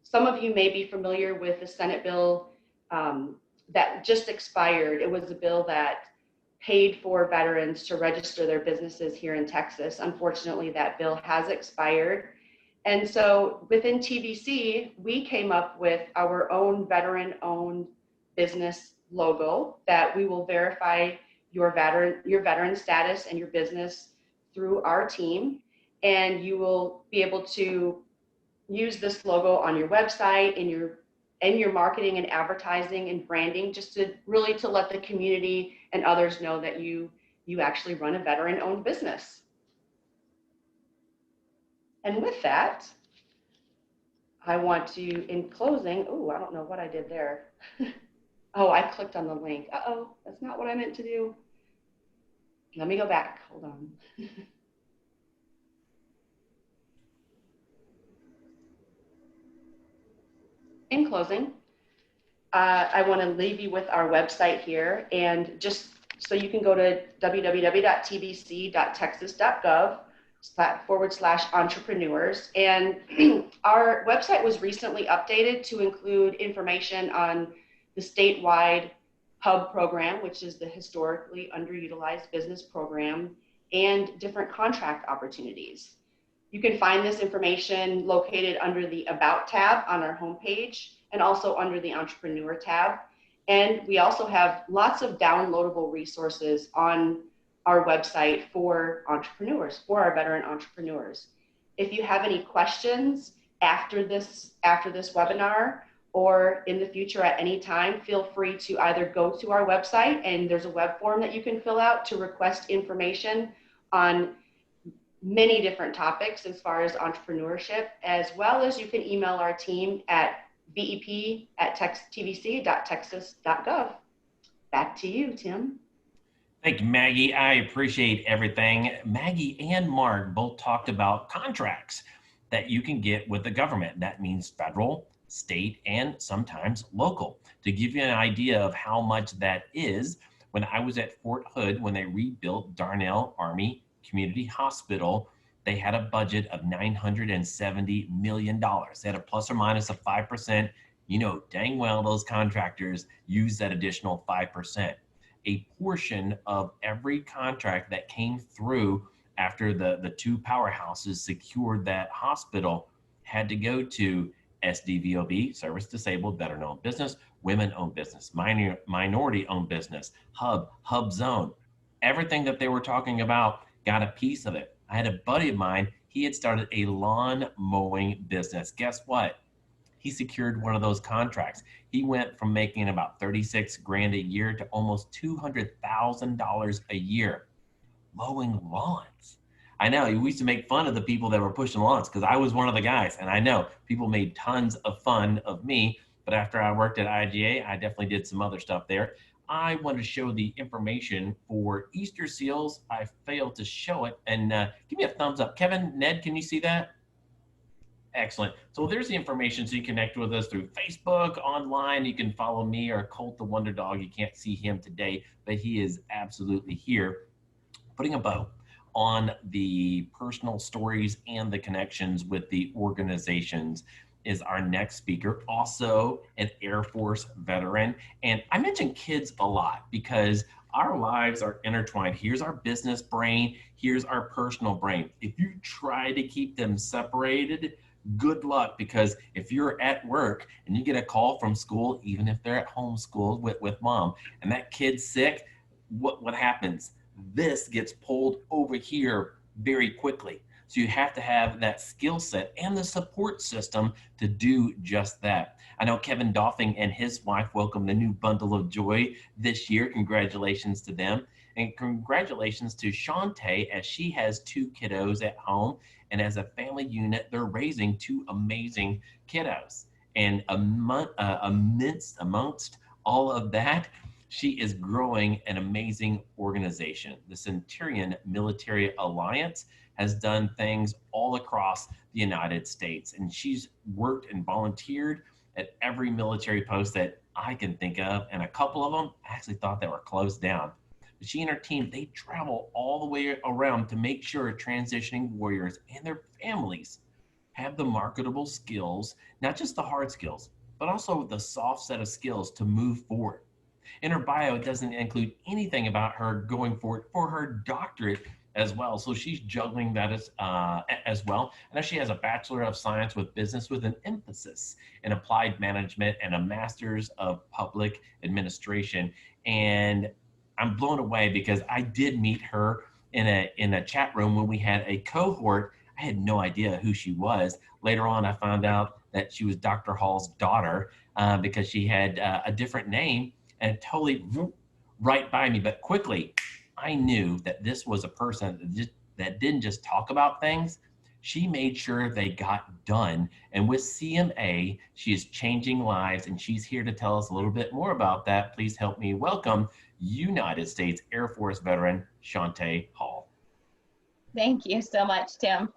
Some of you may be familiar with the Senate bill that just expired. It was a bill that paid for veterans to register their businesses here in Texas. Unfortunately, that bill has expired. And so within TVC, we came up with our own veteran-owned business logo that we will verify your veteran status and your business through our team. And you will be able to use this logo on your website, in your marketing and advertising and branding, just to really to let the community and others know that you actually run a veteran-owned business. And with that, I want to, in closing, oh, I don't know what I did there. Oh, I clicked on the link. Uh-oh, that's not what I meant to do. Let me go back, hold on. In closing, I want to leave you with our website here, and just so you can go to www.tbc.texas.gov/entrepreneurs. And our website was recently updated to include information on the statewide HUB program, which is the historically underutilized business program, and different contract opportunities. You can find this information located under the About tab on our homepage and also under the Entrepreneur tab. And we also have lots of downloadable resources on our website for entrepreneurs, for our veteran entrepreneurs. If you have any questions after this webinar or in the future at any time, feel free to either go to our website, and there's a web form that you can fill out to request information on many different topics as far as entrepreneurship, as well as you can email our team at vep@tvc.texas.gov. Back to you, Tim. Thank you, Maggie. I appreciate everything. Maggie and Mark both talked about contracts that you can get with the government. That means federal, state, and sometimes local. To give you an idea of how much that is, when I was at Fort Hood, when they rebuilt Darnell Army Community Hospital, they had a budget of $970 million. They had a plus or minus of 5%. You know dang well those contractors use that additional 5%. A portion of every contract that came through after the two powerhouses secured that hospital had to go to SDVOB, Service Disabled Veteran-Owned Business, Women-Owned Business, Minority-Owned Business, Hub Zone. Everything that they were talking about got a piece of it. I had a buddy of mine, he had started a lawn mowing business. Guess what? He secured one of those contracts. He went from making about 36 grand a year to almost $200,000 a year mowing lawns. I know, we used to make fun of the people that were pushing lawns because I was one of the guys, and I know people made tons of fun of me, but after I worked at IGA, I definitely did some other stuff there. I want to show the information for Easter seals. I failed to show it, and give me a thumbs up. Kevin, Ned, can you see that? Excellent. So there's the information, so you connect with us through Facebook, online. You can follow me or Colt the Wonder Dog. You can't see him today, but he is absolutely here, putting a bow on the personal stories and the connections with the organizations. Is our next speaker, also an Air Force veteran. And I mention kids a lot because our lives are intertwined. Here's our business brain, here's our personal brain. If you try to keep them separated, good luck, because if you're at work and you get a call from school, even if they're at home school with mom, and that kid's sick, what happens? This gets pulled over here very quickly. So you have to have that skill set and the support system to do just that. I know Kevin Doffing and his wife welcomed a new bundle of joy this year. Congratulations to them. And congratulations to Chaunté, as she has 2 kiddos at home. And as a family unit, they're raising 2 amazing kiddos. And amongst all of that, she is growing an amazing organization. The Centurion Military Alliance has done things all across the United States. And she's worked and volunteered at every military post that I can think of. And a couple of them I actually thought they were closed down. But she and her team, they travel all the way around to make sure transitioning warriors and their families have the marketable skills, not just the hard skills, but also the soft set of skills to move forward. In her bio, it doesn't include anything about her going forward for her doctorate as well. So she's juggling that as well. And she has a Bachelor of Science with Business with an emphasis in applied management and a Master's of Public Administration. And I'm blown away because I did meet her in a chat room when we had a cohort. I had no idea who she was. Later on, I found out that she was Dr. Hall's daughter because she had a different name, and totally right by me. But quickly, I knew that this was a person that didn't just talk about things. She made sure they got done. And with CMA, she is changing lives, and she's here to tell us a little bit more about that. Please help me welcome United States Air Force veteran Chaunté Hall. Thank you so much, Tim.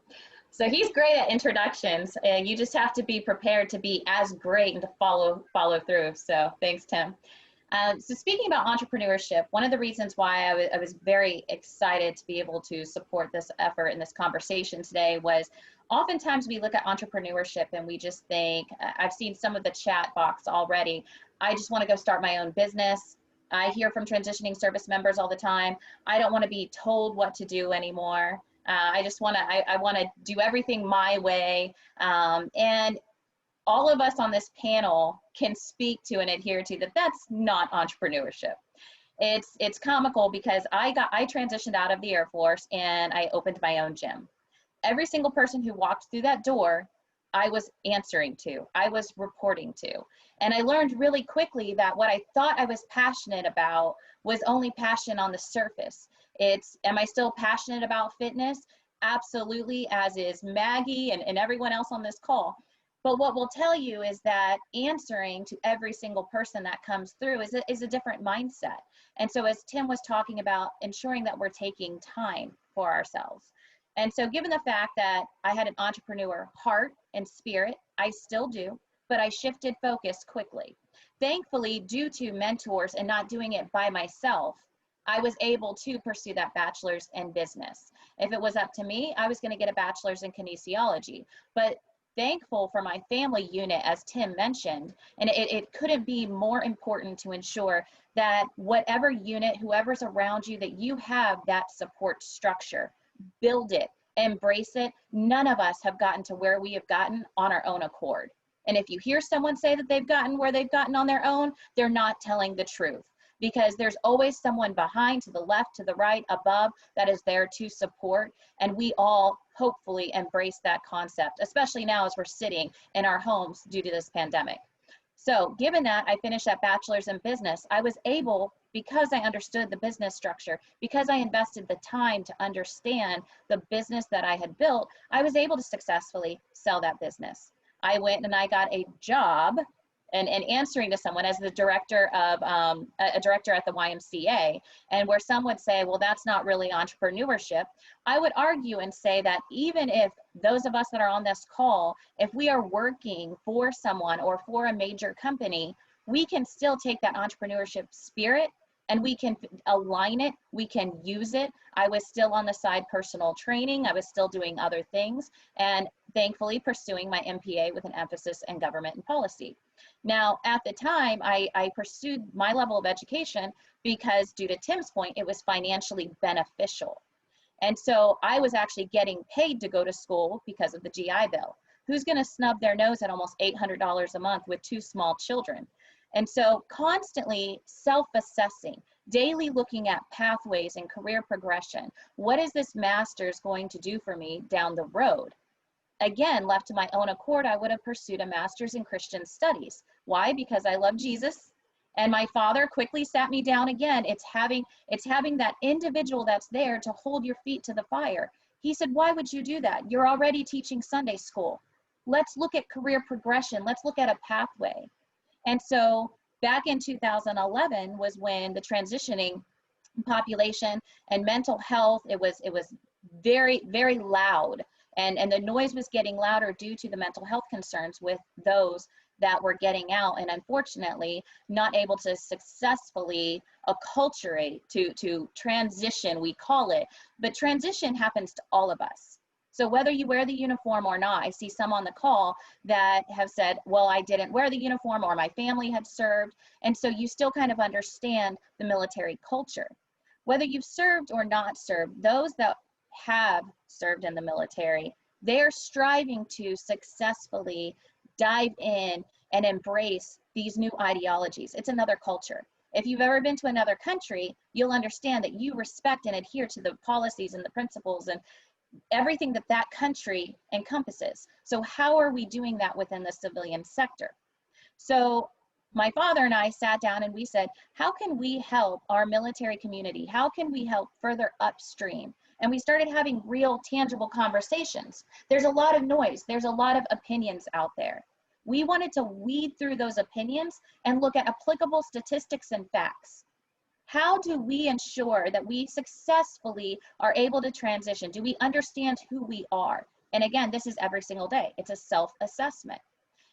So he's great at introductions, and you just have to be prepared to be as great and to follow through. So thanks, Tim. So speaking about entrepreneurship, one of the reasons why I was very excited to be able to support this effort and this conversation today was oftentimes we look at entrepreneurship and we just think, I've seen some of the chat box already, I just want to go start my own business. I hear from transitioning service members all the time, I don't want to be told what to do anymore. I just want to, I want to do everything my way. And all of us on this panel can speak to and adhere to that that's not entrepreneurship. It's comical because I transitioned out of the Air Force and I opened my own gym. Every single person who walked through that door, I was answering to, I was reporting to. And I learned really quickly that what I thought I was passionate about was only passion on the surface. Am I still passionate about fitness? Absolutely, as is Maggie and everyone else on this call. But what we'll tell you is that answering to every single person that comes through is a different mindset. And so as Tim was talking about, ensuring that we're taking time for ourselves. And so given the fact that I had an entrepreneur heart and spirit, I still do, but I shifted focus quickly. Thankfully, due to mentors and not doing it by myself, I was able to pursue that bachelor's in business. If it was up to me, I was going to get a bachelor's in kinesiology. But thankful for my family unit, as Tim mentioned, and it couldn't be more important to ensure that whatever unit, whoever's around you, that you have that support structure. Build it, embrace it. None of us have gotten to where we have gotten on our own accord. And if you hear someone say that they've gotten where they've gotten on their own, they're not telling the truth. Because there's always someone behind, to the left, to the right, above, that is there to support. And we all hopefully embrace that concept, especially now as we're sitting in our homes due to this pandemic. So given that I finished that bachelor's in business, I was able, because I understood the business structure, because I invested the time to understand the business that I had built, I was able to successfully sell that business. I went and I got a job and answering to someone as the director of a director at the YMCA, and where some would say, well, that's not really entrepreneurship. I would argue and say that even if those of us that are on this call, if we are working for someone or for a major company, we can still take that entrepreneurship spirit and we can align it, we can use it. I was still on the side personal training, I was still doing other things, and thankfully pursuing my MPA with an emphasis in government and policy. Now, at the time, I pursued my level of education because, due to Tim's point, it was financially beneficial. And so I was actually getting paid to go to school because of the GI Bill. Who's going to snub their nose at almost $800 a month with 2 small children? And so constantly self-assessing, daily looking at pathways and career progression. What is this master's going to do for me down the road? Again, left to my own accord, I would have pursued a master's in Christian studies. Why? Because I love Jesus. And my father quickly sat me down again. It's having that individual that's there to hold your feet to the fire. He said, why would you do that? You're already teaching Sunday school. Let's look at career progression. Let's look at a pathway. And so back in 2011 was when the transitioning population and mental health, it was very, very loud. And the noise was getting louder due to the mental health concerns with those that were getting out, and unfortunately not able to successfully acculturate to transition, we call it. But transition happens to all of us. So whether you wear the uniform or not, I see some on the call that have said, well, I didn't wear the uniform, or my family had served. And so you still kind of understand the military culture. Whether you've served or not served, those that have served in the military, they're striving to successfully dive in and embrace these new ideologies. It's another culture. If you've ever been to another country, you'll understand that you respect and adhere to the policies and the principles and everything that that country encompasses. So how are we doing that within the civilian sector? So my father and I sat down and we said, how can we help our military community? How can we help further upstream? And we started having real tangible conversations. There's a lot of noise. There's a lot of opinions out there. We wanted to weed through those opinions and look at applicable statistics and facts. How do we ensure that we successfully are able to transition? Do we understand who we are? And again, this is every single day. It's a self-assessment.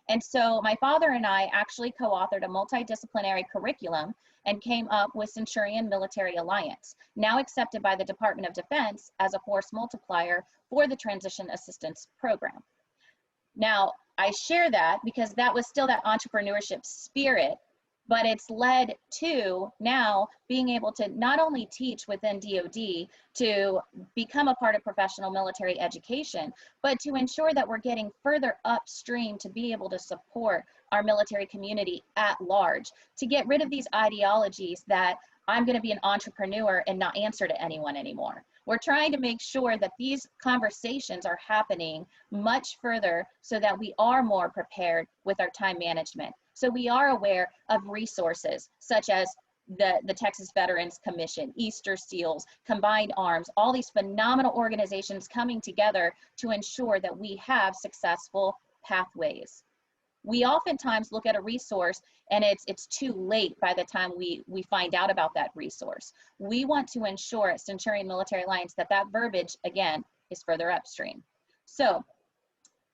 And so my father and I actually co-authored a multidisciplinary curriculum and came up with Centurion Military Alliance, now accepted by the Department of Defense as a force multiplier for the Transition Assistance Program. Now, I share that because that was still that entrepreneurship spirit, but it's led to now being able to not only teach within DoD to become a part of professional military education, but to ensure that we're getting further upstream to be able to support our military community at large, to get rid of these ideologies that I'm going to be an entrepreneur and not answer to anyone anymore. We're trying to make sure that these conversations are happening much further so that we are more prepared with our time management. So we are aware of resources such as the Texas Veterans Commission, Easter Seals, Combined Arms, all these phenomenal organizations coming together to ensure that we have successful pathways. We oftentimes look at a resource and it's too late by the time we find out about that resource. We want to ensure at Centurion Military Alliance that that verbiage, again, is further upstream. So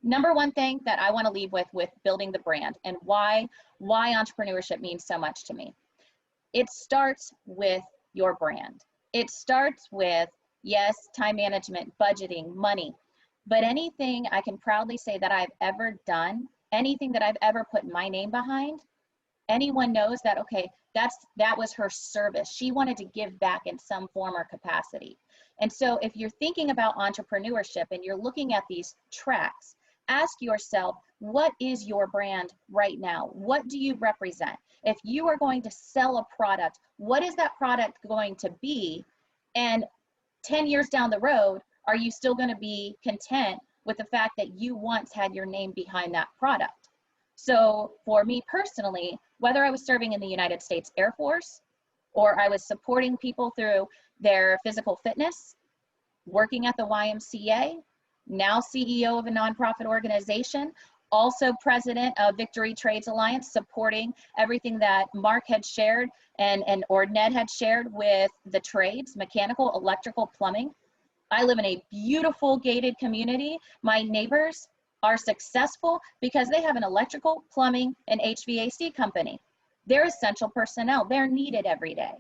number one thing that I want to leave with building the brand and why entrepreneurship means so much to me. It starts with your brand. It starts with, yes, time management, budgeting, money, but anything I can proudly say that I've ever done, anything that I've ever put my name behind, anyone knows that, okay, that was her service. She wanted to give back in some form or capacity. And so if you're thinking about entrepreneurship and you're looking at these tracks, ask yourself, what is your brand right now? What do you represent? If you are going to sell a product, what is that product going to be? And 10 years down the road, are you still going to be content with the fact that you once had your name behind that product? So for me personally, whether I was serving in the United States Air Force or I was supporting people through their physical fitness, working at the YMCA, now CEO of a nonprofit organization, also president of Victory Trades Alliance, supporting everything that Mark had shared or Ned had shared with the trades, mechanical, electrical, plumbing. I live in a beautiful gated community. My neighbors are successful because they have an electrical, plumbing, and HVAC company. They're essential personnel. They're needed every day.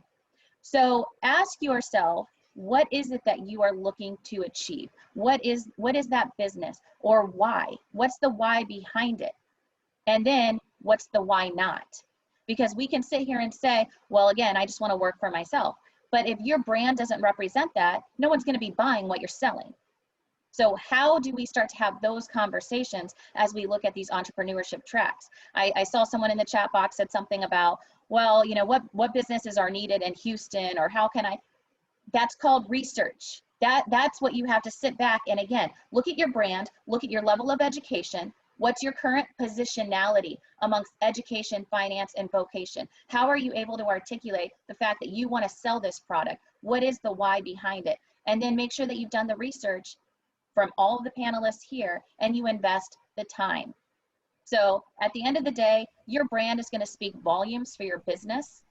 So ask yourself, What is it that you are looking to achieve? What is that business, or why? What's the why behind it? And then what's the why not? Because we can sit here and say, well, again, I just want to work for myself. But if your brand doesn't represent that, no one's going to be buying what you're selling. So how do we start to have those conversations as we look at these entrepreneurship tracks? I saw someone in the chat box said something about, well, you know, what businesses are needed in Houston, or how can I? That's called research. That's what you have to sit back and, again, look at your brand, look at your level of education. What's your current positionality amongst education, finance, and vocation? How are you able to articulate the fact that you want to sell this product? What is the why behind it? And then make sure that you've done the research from all of the panelists here, and you invest the time. So at the end of the day, your brand is going to speak volumes for your business,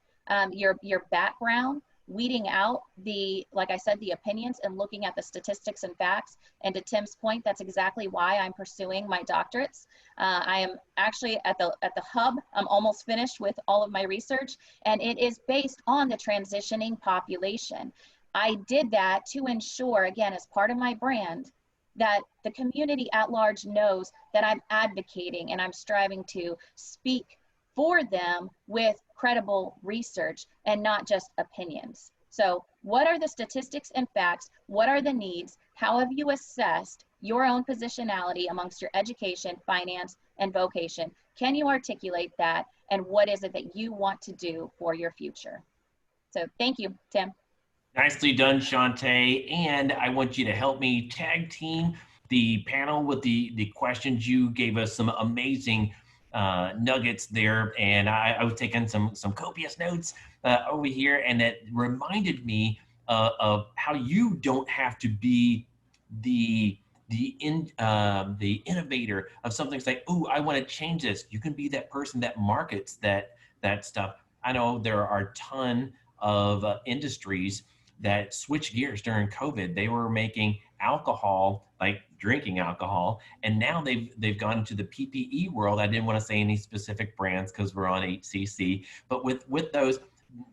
your background, weeding out the, like I said, the opinions, and looking at the statistics and facts. And to Tim's point, that's exactly why I'm pursuing my doctorates. I am actually at the hub. I'm almost finished with all of my research, and it is based on the transitioning population. I did that to ensure, again, as part of my brand, that the community at large knows that I'm advocating and I'm striving to speak for them with credible research and not just opinions. So what are the statistics and facts? What are the needs? How have you assessed your own positionality amongst your education, finance, and vocation? Can you articulate that? And what is it that you want to do for your future? So thank you, Tim. Nicely done, Chaunté. And I want you to help me tag team the panel with the questions. You gave us some amazing nuggets there, and I was taking some copious notes over here, and it reminded me of how you don't have to be the innovator of something. It's like, oh, I want to change this. You can be that person that markets that stuff. I know there are a ton of industries that switched gears during COVID. They were making alcohol, like drinking alcohol, and now they've gone into the PPE world. I didn't want to say any specific brands because we're on HCC, but with those,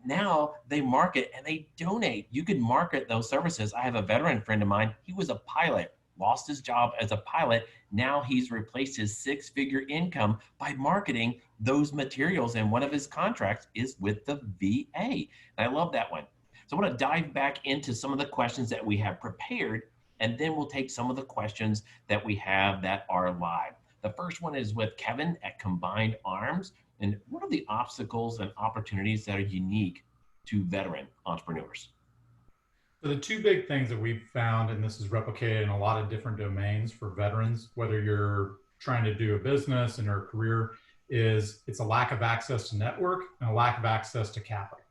now they market and they donate. You can market those services. I have a veteran friend of mine. He was a pilot, lost his job as a pilot. Now he's replaced his six-figure income by marketing those materials, and one of his contracts is with the VA. And I love that one. So I want to dive back into some of the questions that we have prepared, and then we'll take some of the questions that we have that are live. The first one is with Kevin at Combined Arms. And what are the obstacles and opportunities that are unique to veteran entrepreneurs? So the two big things that we've found, and this is replicated in a lot of different domains for veterans, whether you're trying to do a business and or a career, is it's a lack of access to network and a lack of access to capital.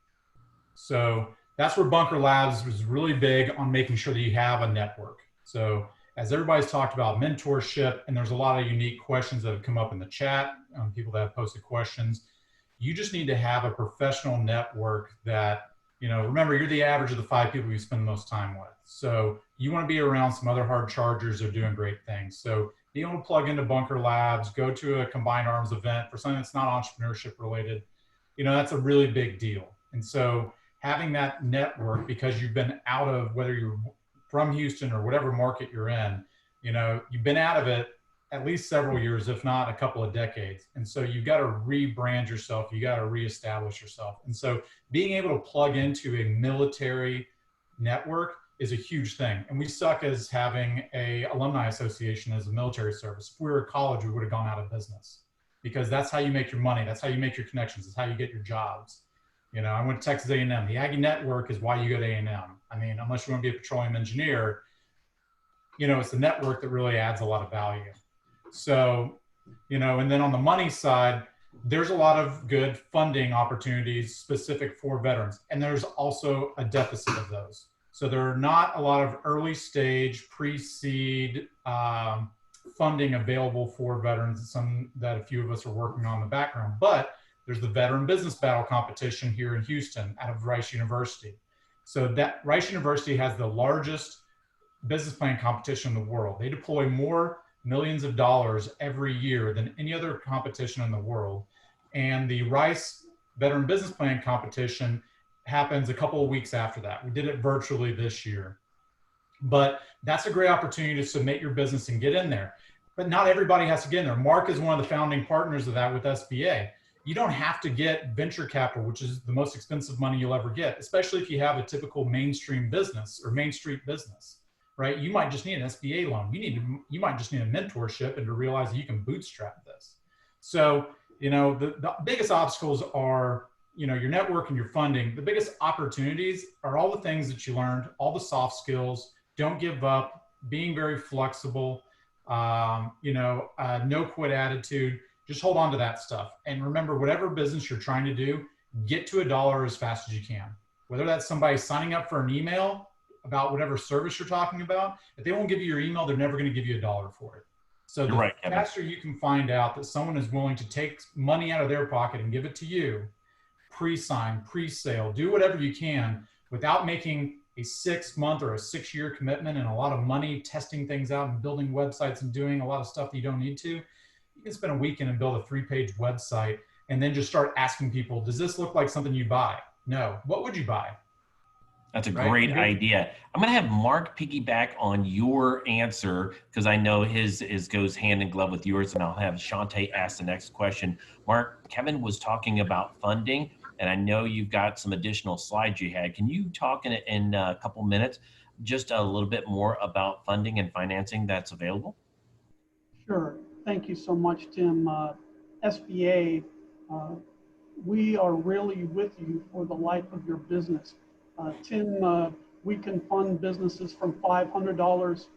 So that's where Bunker Labs was really big on making sure that you have a network. So as everybody's talked about mentorship, and there's a lot of unique questions that have come up in the chat, people that have posted questions, you just need to have a professional network that, you know, remember, you're the average of the 5 people you spend the most time with. So you want to be around some other hard chargers that are doing great things. So be able to plug into Bunker Labs, go to a Combined Arms event for something that's not entrepreneurship related, you know, that's a really big deal. And so having that network, because you've been out of, whether you're from Houston or whatever market you're in, you know, you've been out of it at least several years, if not a couple of decades. And so you've got to rebrand yourself. You got to reestablish yourself. And so being able to plug into a military network is a huge thing. And we suck as having a alumni association as a military service. If we were at college, we would have gone out of business, because that's how you make your money. That's how you make your connections. That's how you get your jobs. You know, I went to Texas A&M. The Aggie network is why you go to A&M. I mean, unless you want to be a petroleum engineer, you know, it's the network that really adds a lot of value. So, you know, and then on the money side, there's a lot of good funding opportunities specific for veterans. And there's also a deficit of those. So there are not a lot of early stage pre-seed funding available for veterans, some that a few of us are working on in the background. But there's the Veteran Business Battle competition here in Houston out of Rice University. So that Rice University has the largest business plan competition in the world. They deploy more millions of dollars every year than any other competition in the world. And the Rice Veteran Business Plan competition happens a couple of weeks after that. We did it virtually this year. But that's a great opportunity to submit your business and get in there. But not everybody has to get in there. Mark is one of the founding partners of that with SBA. You don't have to get venture capital, which is the most expensive money you'll ever get, especially if you have a typical mainstream business or Main Street business, right? You might just need an SBA loan. You might just need a mentorship and to realize that you can bootstrap this. So, you know, the biggest obstacles are, you know, your network and your funding. The biggest opportunities are all the things that you learned, all the soft skills. Don't give up, being very flexible, no quit attitude. Just hold on to that stuff. And remember, whatever business you're trying to do, get to $1 as fast as you can. Whether that's somebody signing up for an email about whatever service you're talking about, if they won't give you your email, they're never going to give you $1 for it. So the faster you can find out that someone is willing to take money out of their pocket and give it to you, pre-sign, pre-sale, do whatever you can without making a 6-month or a 6-year commitment and a lot of money testing things out and building websites and doing a lot of stuff that you don't need to. You can spend a weekend and build a 3-page website and then just start asking people, does this look like something you buy? No. What would you buy? That's a great idea. I'm going to have Mark piggyback on your answer because I know his goes hand in glove with yours, and I'll have Chaunté ask the next question. Mark, Kevin was talking about funding, and I know you've got some additional slides you had. Can you talk in a couple minutes just a little bit more about funding and financing that's available? Sure. Thank you so much, Tim. SBA, we are really with you for the life of your business. Tim, we can fund businesses from $500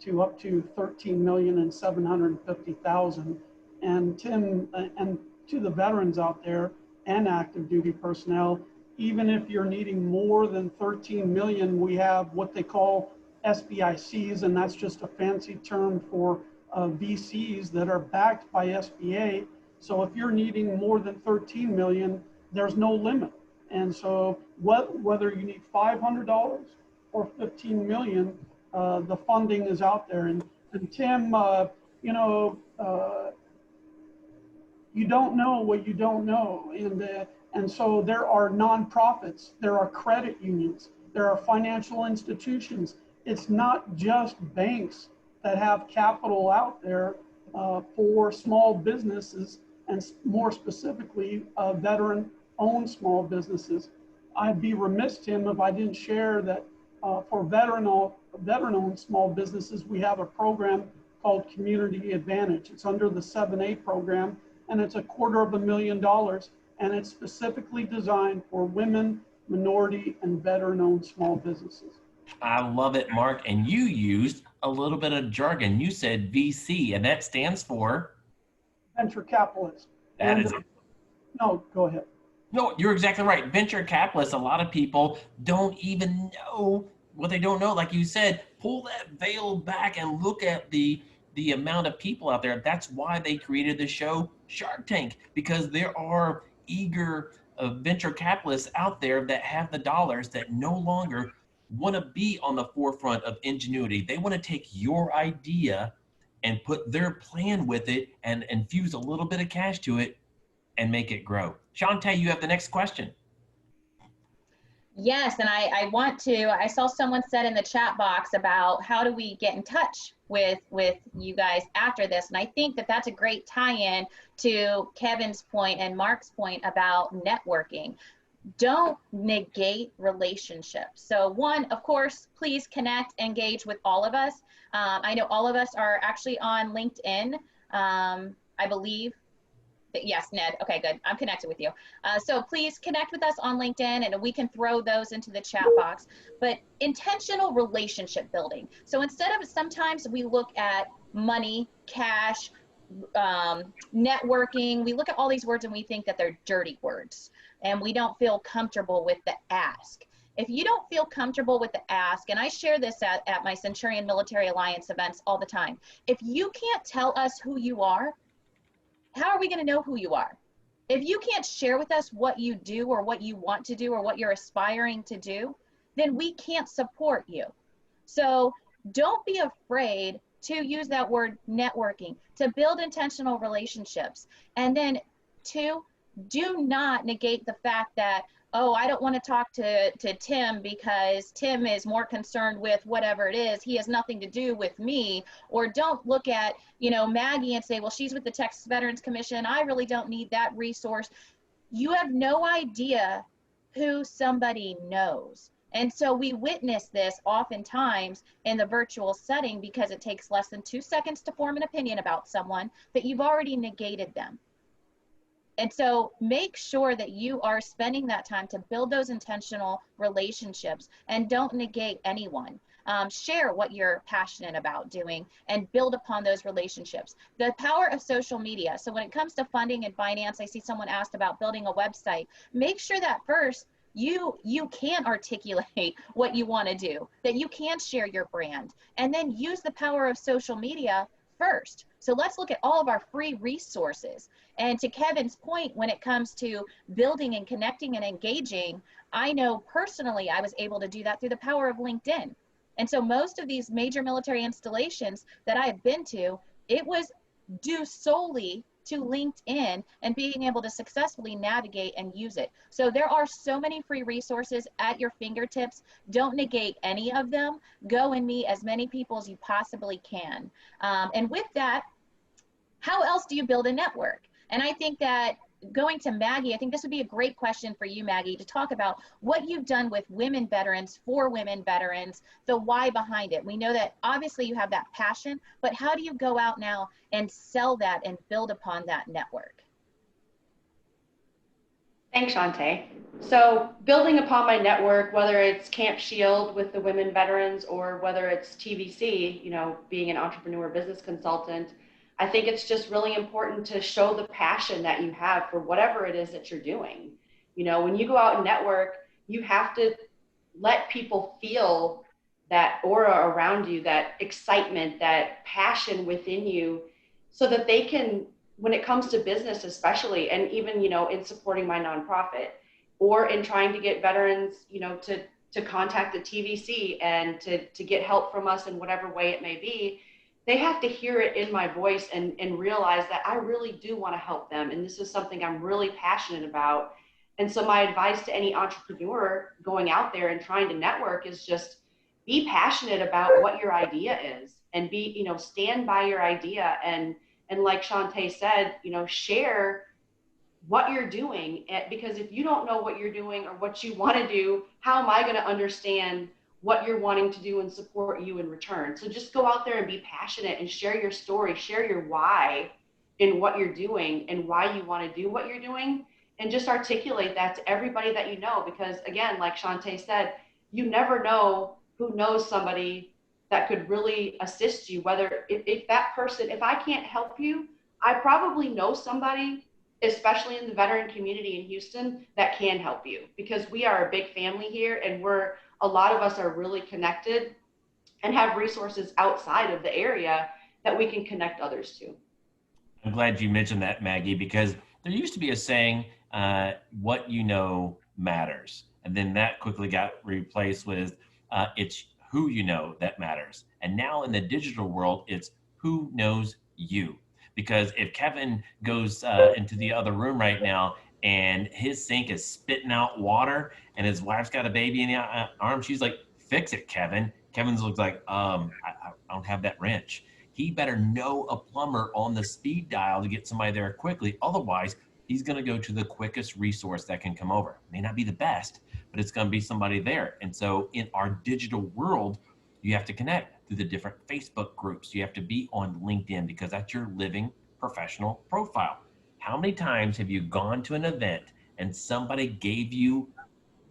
to up to $13,750,000. And Tim, and to the veterans out there and active duty personnel, even if you're needing more than 13 million, we have what they call SBICs, and that's just a fancy term for VCs that are backed by SBA. So if you're needing more than 13 million, there's no limit. And so whether you need $500 or 15 million, the funding is out there. And Tim, you don't know what you don't know. And so there are nonprofits, there are credit unions, there are financial institutions. It's not just banks that have capital out there for small businesses, and more specifically, veteran-owned small businesses. I'd be remiss, Tim, if I didn't share that for veteran-owned small businesses, we have a program called Community Advantage. It's under the 7A program, and it's $250,000, and it's specifically designed for women, minority, and veteran-owned small businesses. I love it, Mark. And you used a little bit of jargon. You said VC, and that stands for? Venture capitalist. That is no, go ahead. No, you're exactly right. Venture capitalists, a lot of people don't even know what they don't know. Like you said, pull that veil back and look at the amount of people out there. That's why they created the show Shark Tank, because there are eager venture capitalists out there that have the dollars that no longer want to be on the forefront of ingenuity. They want to take your idea and put their plan with it and infuse a little bit of cash to it and make it grow. Chaunté, you have the next question. Yes, and I saw someone said in the chat box about how do we get in touch with you guys after this, and I think that that's a great tie-in to Kevin's point and Mark's point about networking. Don't negate relationships. So one, of course, please connect, engage with all of us. I know all of us are actually on LinkedIn, I believe. Yes, Ned. Okay, good. I'm connected with you. So please connect with us on LinkedIn, and we can throw those into the chat box. But intentional relationship building. So instead of, sometimes we look at money, cash, networking, we look at all these words and we think that they're dirty words, and we don't feel comfortable with the ask. If you don't feel comfortable with the ask, and I share this at my Centurion Military Alliance events all the time, if you can't tell us who you are, how are we going to know who you are? If you can't share with us what you do or what you want to do or what you're aspiring to do, then we can't support you. So don't be afraid to use that word networking, to build intentional relationships. And then two, do not negate the fact that oh, I don't want to talk to Tim because Tim is more concerned with whatever it is. He has nothing to do with me. Or don't look at, Maggie and say, well, she's with the Texas Veterans Commission. I really don't need that resource. You have no idea who somebody knows. And so we witness this oftentimes in the virtual setting because it takes less than 2 seconds to form an opinion about someone, but you've already negated them. And so make sure that you are spending that time to build those intentional relationships and don't negate anyone. Share what you're passionate about doing and build upon those relationships. The power of social media. So when it comes to funding and finance, I see someone asked about building a website. Make sure that first you can articulate what you want to do, that you can share your brand, and then use the power of social media first. So let's look at all of our free resources. And to Kevin's point, when it comes to building and connecting and engaging, I know personally I was able to do that through the power of LinkedIn. And so most of these major military installations that I have been to, it was due solely to LinkedIn and being able to successfully navigate and use it. So there are so many free resources at your fingertips. Don't negate any of them. Go and meet as many people as you possibly can. And with that, how else do you build a network? And I think that going to Maggie, I think this would be a great question for you, Maggie, to talk about what you've done with women veterans, for women veterans, the why behind it. We know that obviously you have that passion, but how do you go out now and sell that and build upon that network? Thanks, Chaunté. So building upon my network, whether it's Camp Shield with the women veterans or whether it's TVC, being an entrepreneur business consultant, I think it's just really important to show the passion that you have for whatever it is that you're doing. When you go out and network, you have to let people feel that aura around you, that excitement, that passion within you, so that they can, when it comes to business especially, and even, in supporting my nonprofit or in trying to get veterans, to contact the TVC and to get help from us in whatever way it may be, they have to hear it in my voice and realize that I really do want to help them. And this is something I'm really passionate about. And so my advice to any entrepreneur going out there and trying to network is just be passionate about what your idea is and be, stand by your idea. And like Chaunté said, share what you're doing. Because if you don't know what you're doing or what you want to do, how am I going to understand what you're wanting to do and support you in return? So just go out there and be passionate and share your story, share your why in what you're doing and why you want to do what you're doing, and just articulate that to everybody that you know. Because again, like Chaunté said, you never know who knows somebody that could really assist you. Whether if that person, if I can't help you, I probably know somebody, especially in the veteran community in Houston, that can help you, because we are a big family here, and a lot of us are really connected and have resources outside of the area that we can connect others to. I'm glad you mentioned that, Maggie, because there used to be a saying, what you know matters. And then that quickly got replaced with, it's who you know that matters. And now in the digital world, it's who knows you. Because if Kevin goes into the other room right now and his sink is spitting out water and his wife's got a baby in the arm, she's like, fix it, Kevin. Kevin's looks like, I don't have that wrench. He better know a plumber on the speed dial to get somebody there quickly. Otherwise, he's going to go to the quickest resource that can come over. May not be the best, but it's going to be somebody there. And so in our digital world, you have to connect through the different Facebook groups. You have to be on LinkedIn, because that's your living professional profile. How many times have you gone to an event and somebody gave you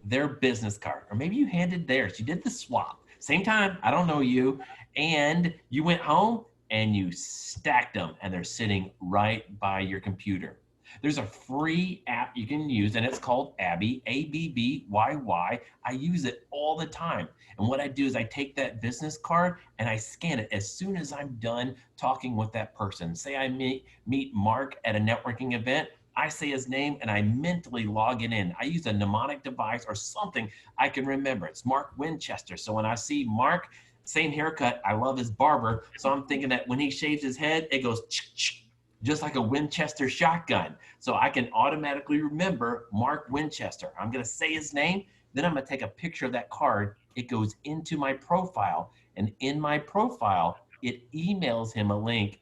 their business card, or maybe you handed theirs, you did the swap, same time, I don't know you, and you went home and you stacked them and they're sitting right by your computer. There's a free app you can use, and it's called Abby, ABBYY. I use it all the time. And what I do is I take that business card and I scan it as soon as I'm done talking with that person. Say I meet Mark at a networking event, I say his name and I mentally log it in. I use a mnemonic device or something I can remember. It's Mark Winchester. So when I see Mark, same haircut, I love his barber. So I'm thinking that when he shaves his head, it goes ch-ch. just like a Winchester shotgun. So I can automatically remember Mark Winchester. I'm gonna say his name, then I'm gonna take a picture of that card. It goes into my profile, and in my profile, it emails him a link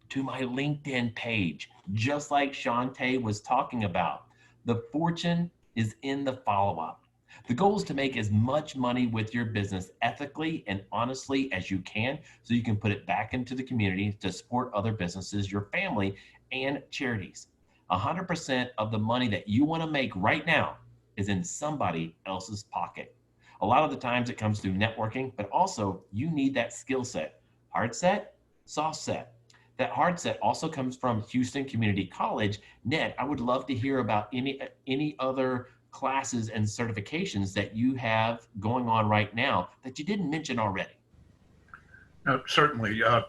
to my LinkedIn page, just like Chaunté was talking about. The fortune is in the follow-up. The goal is to make as much money with your business ethically and honestly as you can, so you can put it back into the community to support other businesses, your family, and charities. 100% of the money that you want to make right now is in somebody else's pocket. A lot of the times it comes through networking, but also you need that skill set. Hard set, soft set. That hard set also comes from Houston Community College. Ned, I would love to hear about any other classes and certifications that you have going on right now that you didn't mention already. Certainly. I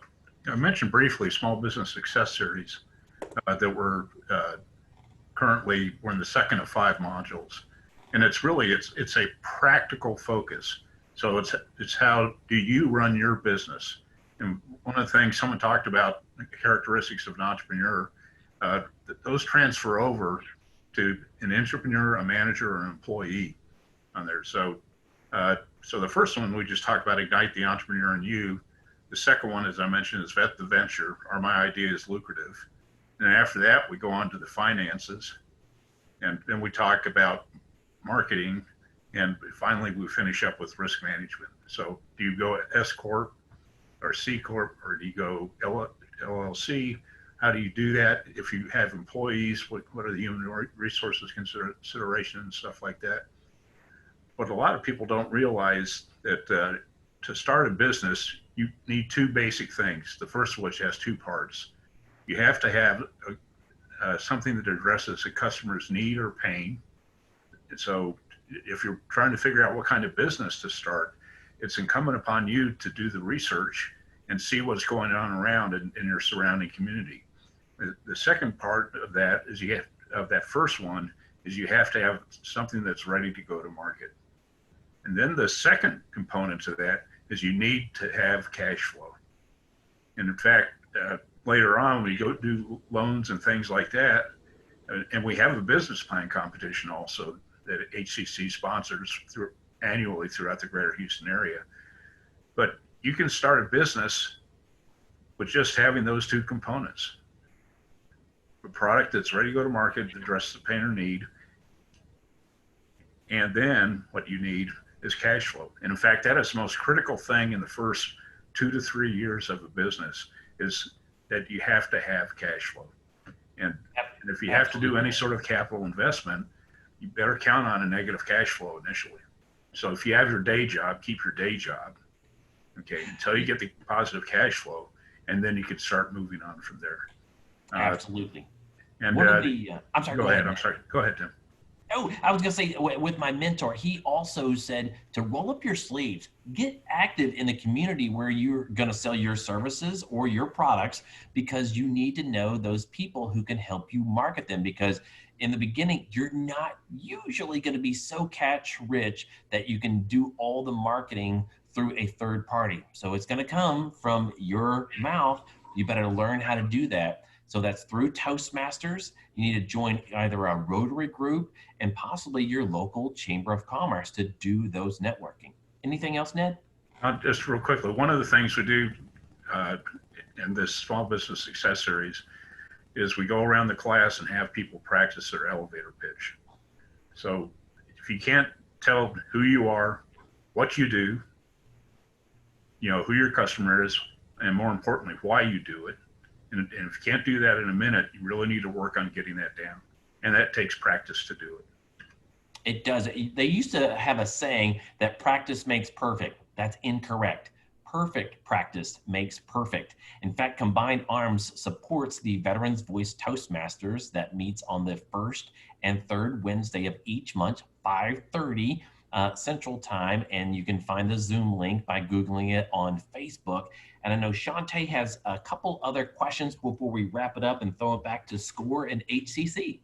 mentioned briefly Small Business Success Series that we're in the second of 5 modules. And it's a practical focus. So it's how do you run your business? And one of the things someone talked about, the characteristics of an entrepreneur, those transfer over to an entrepreneur, a manager, or an employee on there. So the first one we just talked about, ignite the entrepreneur in you. The second one, as I mentioned, is vet the venture, or my idea is lucrative. And after that, we go on to the finances. And then we talk about marketing. And finally, we finish up with risk management. So do you go S Corp or C Corp, or do you go LLC? How do you do that? If you have employees, what are the human resources considerations and stuff like that? But a lot of people don't realize that to start a business, you need 2 basic things. The first of which has 2 parts. You have to have something that addresses a customer's need or pain. And so if you're trying to figure out what kind of business to start, it's incumbent upon you to do the research and see what's going on around in your surrounding community. The second part of that is that first one is you have to have something that's ready to go to market. And then the second component to that is you need to have cash flow. And in fact, later on, we go do loans and things like that. And we have a business plan competition also that HCC sponsors annually throughout the greater Houston area. But you can start a business with just having those 2 components. A product that's ready to go to market, addresses the pain or need. And then what you need is cash flow. And in fact, that is the most critical thing in the first 2 to 3 years of a business, is that you have to have cash flow. And if you have to do any sort of capital investment, you better count on a negative cash flow initially. So if you have your day job, keep your day job, okay, until you get the positive cash flow, and then you can start moving on from there. Absolutely. And I'm sorry. Go ahead. I'm sorry. Go ahead, Tim. Oh, I was going to say, with my mentor, he also said to roll up your sleeves, get active in the community where you're going to sell your services or your products, because you need to know those people who can help you market them. Because in the beginning, you're not usually going to be so catch rich that you can do all the marketing through a third party. So it's going to come from your mouth. You better learn how to do that. So that's through Toastmasters. You need to join either a Rotary group and possibly your local Chamber of Commerce to do those networking. Anything else, Ned? Just real quickly, one of the things we do in this Small Business Success Series is we go around the class and have people practice their elevator pitch. So if you can't tell who you are, what you do, you know, who your customer is, and more importantly, why you do it, and if you can't do that in a minute, you really need to work on getting that down. And that takes practice to do it. It does. They used to have a saying that practice makes perfect. That's incorrect. Perfect practice makes perfect. In fact, Combined Arms supports the Veterans Voice Toastmasters that meets on the first and third Wednesday of each month, 5:30 Central Time. And you can find the Zoom link by Googling it on Facebook. And I know Chaunté has a couple other questions before we wrap it up and throw it back to SCORE and HCC.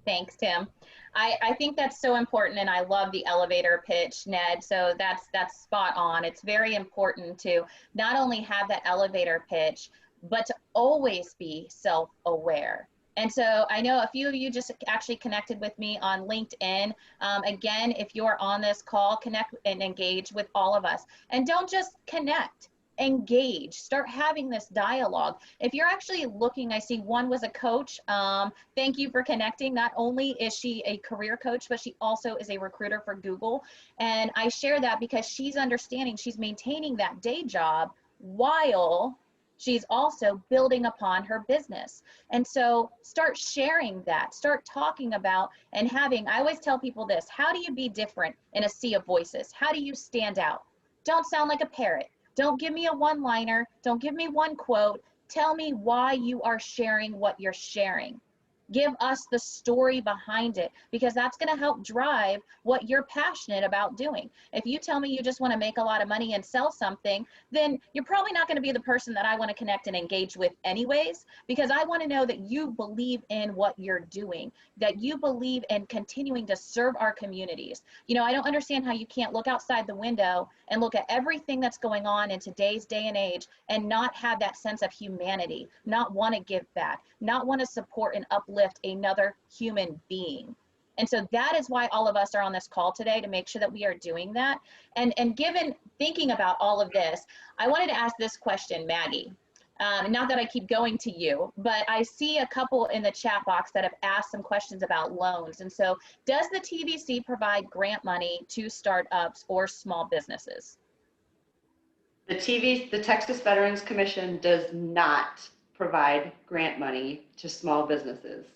Thanks, Tim. I think that's so important, and I love the elevator pitch, Ned. So that's spot on. It's very important to not only have that elevator pitch, but to always be self-aware. And so I know a few of you just actually connected with me on LinkedIn. Again, if you're on this call, connect and engage with all of us. And don't just connect, engage, start having this dialogue. If you're actually looking, I see one was a coach. Thank you for connecting. Not only is she a career coach, but she also is a recruiter for Google. And I share that because she's understanding, she's maintaining that day job while she's also building upon her business. And so start sharing that, start talking about and having, I always tell people this, how do you be different in a sea of voices? How do you stand out? Don't sound like a parrot. Don't give me a one-liner. Don't give me one quote. Tell me why you are sharing what you're sharing. Give us the story behind it, because that's going to help drive what you're passionate about doing. If you tell me you just want to make a lot of money and sell something, then you're probably not going to be the person that I want to connect and engage with anyways, because I want to know that you believe in what you're doing, that you believe in continuing to serve our communities. You know, I don't understand how you can't look outside the window and look at everything that's going on in today's day and age and not have that sense of humanity, not want to give back, not want to support and uplift another human being. And so that is why all of us are on this call today, to make sure that we are doing that. And given thinking about all of this, I wanted to ask this question, Maggie. Not that I keep going to you, but I see a couple in the chat box that have asked some questions about loans. And so does the TVC provide grant money to startups or small businesses? The Texas Veterans Commission does not provide grant money to small businesses.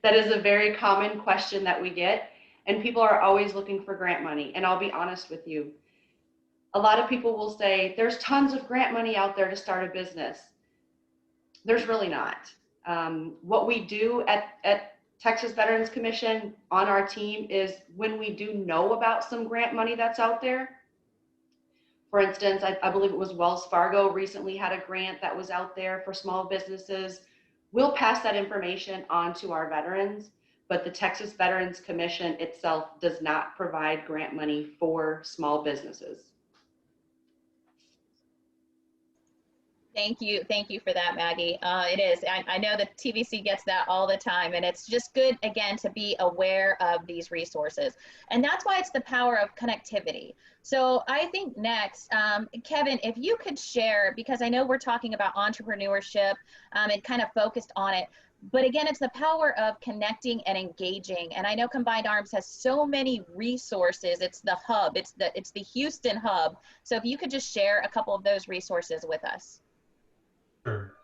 That is a very common question that we get, and people are always looking for grant money. And I'll be honest with you, a lot of people will say there's tons of grant money out there to start a business. There's really not. What we do at Texas Veterans Commission on our team is, when we do know about some grant money that's out there, for instance, I believe it was Wells Fargo recently had a grant that was out there for small businesses. We'll pass that information on to our veterans, but the Texas Veterans Commission itself does not provide grant money for small businesses. Thank you for that, Maggie. It is, I know the TVC gets that all the time, and it's just good, again, to be aware of these resources. And that's why it's the power of connectivity. So I think next, Kevin, if you could share, because I know we're talking about entrepreneurship and kind of focused on it, but again, it's the power of connecting and engaging. And I know Combined Arms has so many resources. It's the hub, it's the Houston hub. So if you could just share a couple of those resources with us. Sure.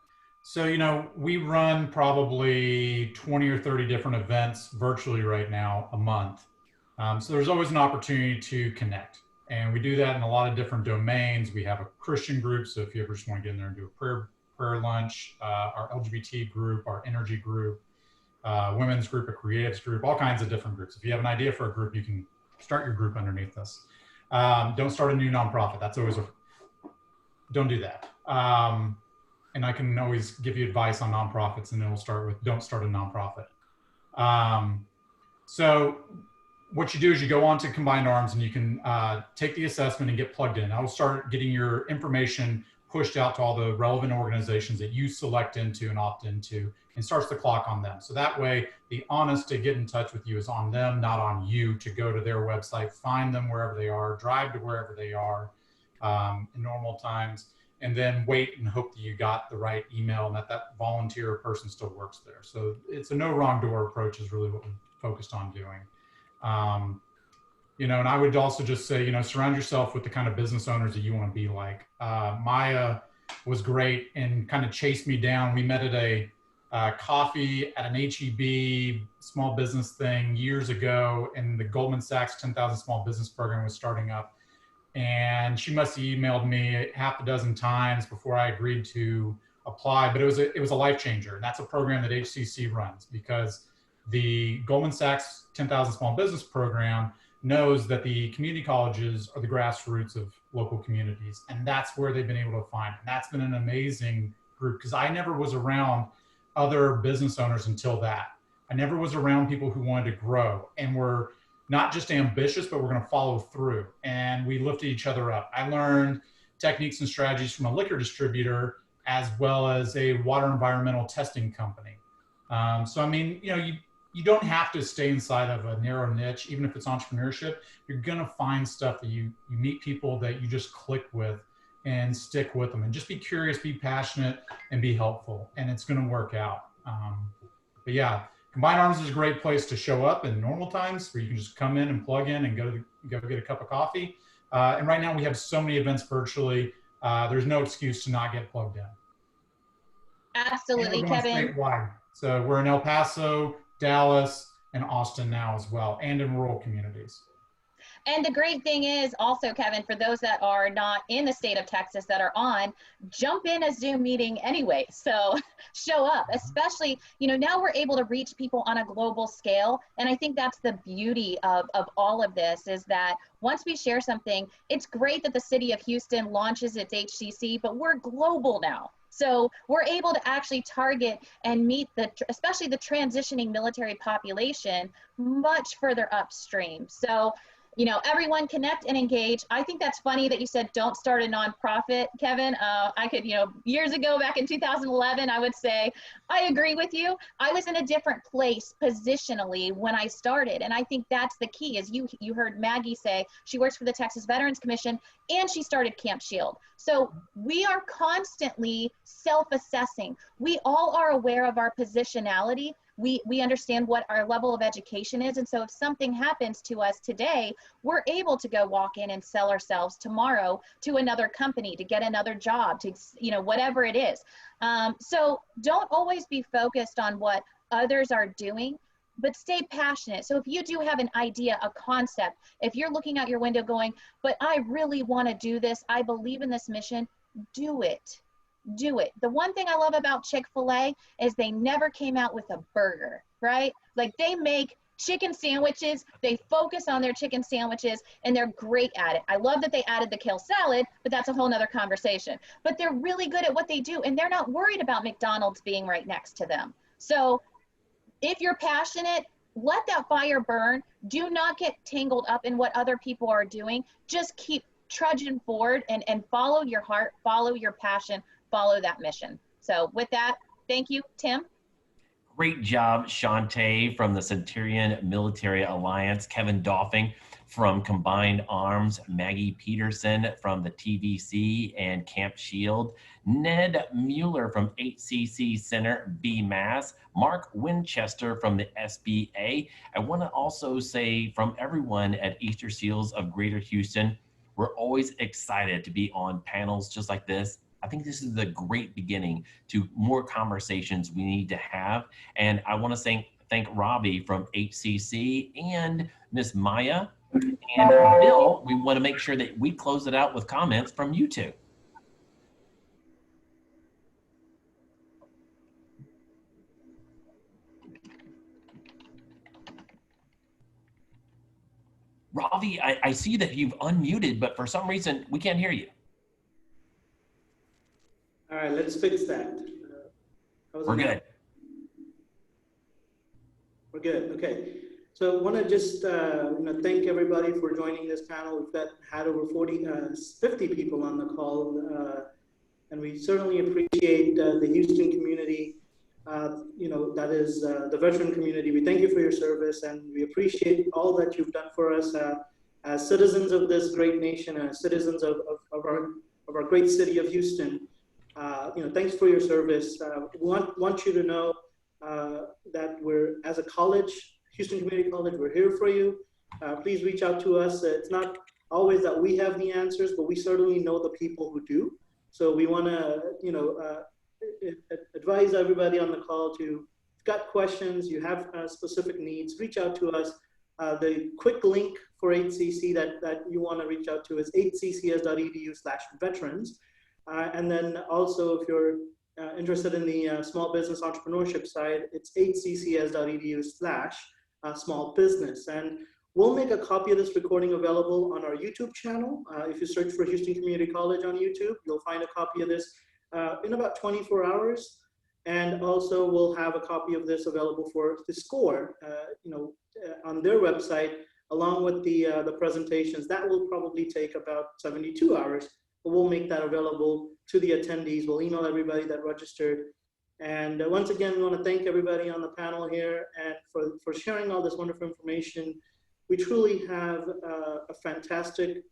So, you know, we run probably 20 or 30 different events virtually right now a month. So there's always an opportunity to connect. And we do that in a lot of different domains. We have a Christian group. So if you ever just want to get in there and do a prayer lunch, our LGBT group, our energy group, women's group, a creatives group, all kinds of different groups. If you have an idea for a group, you can start your group underneath this. Don't start a new nonprofit. That's always don't do that. And I can always give you advice on nonprofits, and then we'll start with don't start a nonprofit. So what you do is you go on to Combined Arms and you can take the assessment and get plugged in. I will start getting your information pushed out to all the relevant organizations that you select into and opt into, and starts the clock on them. So that way, the onus to get in touch with you is on them, not on you to go to their website, find them wherever they are, drive to wherever they are in normal times, and then wait and hope that you got the right email and that volunteer person still works there. So it's a no wrong door approach is really what we focused on doing. You know, and I would also just say, you know, surround yourself with the kind of business owners that you want to be like. Maya was great and kind of chased me down. We met at a coffee at an HEB small business thing years ago, and the Goldman Sachs 10,000 Small Business Program was starting up. And she must have emailed me half a dozen times before I agreed to apply, but it was a life changer. And that's a program that HCC runs, because the Goldman Sachs 10,000 Small Business Program knows that the community colleges are the grassroots of local communities. And that's where they've been able to find. And that's been an amazing group, because I never was around other business owners until that. I never was around people who wanted to grow and were not just ambitious, but we're going to follow through. And we lifted each other up. I learned techniques and strategies from a liquor distributor as well as a water environmental testing company. So, I mean, you know, you don't have to stay inside of a narrow niche, even if it's entrepreneurship. You're gonna find stuff that you meet people that you just click with and stick with them, and just be curious, be passionate, and be helpful, and it's gonna work out. But yeah, Combined Arms is a great place to show up in normal times, where you can just come in and plug in and go get a cup of coffee. And right now we have so many events virtually. There's no excuse to not get plugged in. Absolutely, and we're going Kevin. statewide. So we're in El Paso, Dallas, and Austin now as well, and in rural communities. And the great thing is also, Kevin, for those that are not in the state of Texas that are on, jump in a Zoom meeting anyway. So show up, especially, you know, now we're able to reach people on a global scale. And I think that's the beauty of all of this, is that once we share something, it's great that the city of Houston launches its HCC, but we're global now. So we're able to actually target and meet especially the transitioning military population much further upstream. So, you know, everyone connect and engage. I think that's funny that you said don't start a nonprofit, Kevin. I could, you know, years ago, back in 2011, I would say, I agree with you. I was in a different place positionally when I started. And I think that's the key, is you heard Maggie say she works for the Texas Veterans Commission and she started Camp Shield. So we are constantly self-assessing. We all are aware of our positionality. We understand what our level of education is. And so if something happens to us today, we're able to go walk in and sell ourselves tomorrow to another company, to get another job, to, you know, whatever it is. So don't always be focused on what others are doing, but stay passionate. So if you do have an idea, a concept, if you're looking out your window going, but I really want to do this, I believe in this mission, do it. Do it. The one thing I love about Chick-fil-A is they never came out with a burger, right? Like, they make chicken sandwiches, they focus on their chicken sandwiches, and they're great at it. I love that they added the kale salad, but that's a whole nother conversation. But they're really good at what they do, and they're not worried about McDonald's being right next to them. So if you're passionate, let that fire burn. Do not get tangled up in what other people are doing. Just keep trudging forward and follow your heart, follow your passion, follow that mission. So with that, thank you, Tim. Great job, Chaunté from the Centurion Military Alliance, Kevin Doffing from Combined Arms, Maggie Peterson from the TVC and Camp Shield, Ned Mueller from HCC Center BMAS, Mark Winchester from the SBA. I want to also say from everyone at Easter Seals of Greater Houston, we're always excited to be on panels just like this. I think this is the great beginning to more conversations we need to have. And I want to thank Robbie from HCC and Miss Maya and Bill. We want to make sure that we close it out with comments from you two. Robbie, I see that you've unmuted, but for some reason we can't hear you. All right, let's fix that. We're good. We're good. Okay. So I want to just thank everybody for joining this panel. We've had over 50 people on the call, and we certainly appreciate the Houston community. That is the veteran community. We thank you for your service, and we appreciate all that you've done for us as citizens of this great nation, as citizens of our great city of Houston. Thanks for your service. We want you to know that we're, as a college, Houston Community College, we're here for you. Please reach out to us. It's not always that we have the answers, but we certainly know the people who do. So we want to, advise everybody on the call to, if you've got questions, you have specific needs, reach out to us. The quick link for HCC that you want to reach out to is hccs.edu/veterans. And then also, if you're interested in the small business entrepreneurship side, it's hccs.edu/small business. And we'll make a copy of this recording available on our YouTube channel. If you search for Houston Community College on YouTube, you'll find a copy of this in about 24 hours. And also we'll have a copy of this available for the SCORE, on their website, along with the presentations. That will probably take about 72 hours. But we'll make that available to the attendees. We'll email everybody that registered. And once again, we want to thank everybody on the panel here and for sharing all this wonderful information. We truly have a fantastic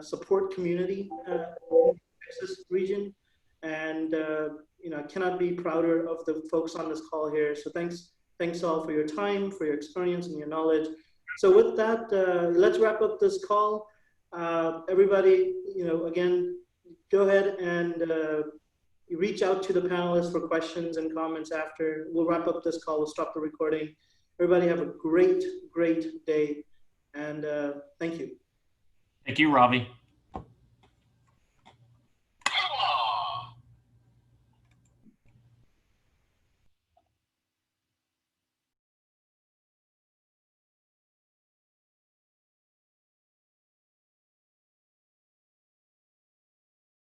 support community in the Texas region. And I cannot be prouder of the folks on this call here. So thanks all for your time, for your experience and your knowledge. So with that, let's wrap up this call. Everybody, again, go ahead and reach out to the panelists for questions and comments after. We'll wrap up this call. We'll stop the recording. Everybody have a great, great day. And thank you. Thank you, Ravi.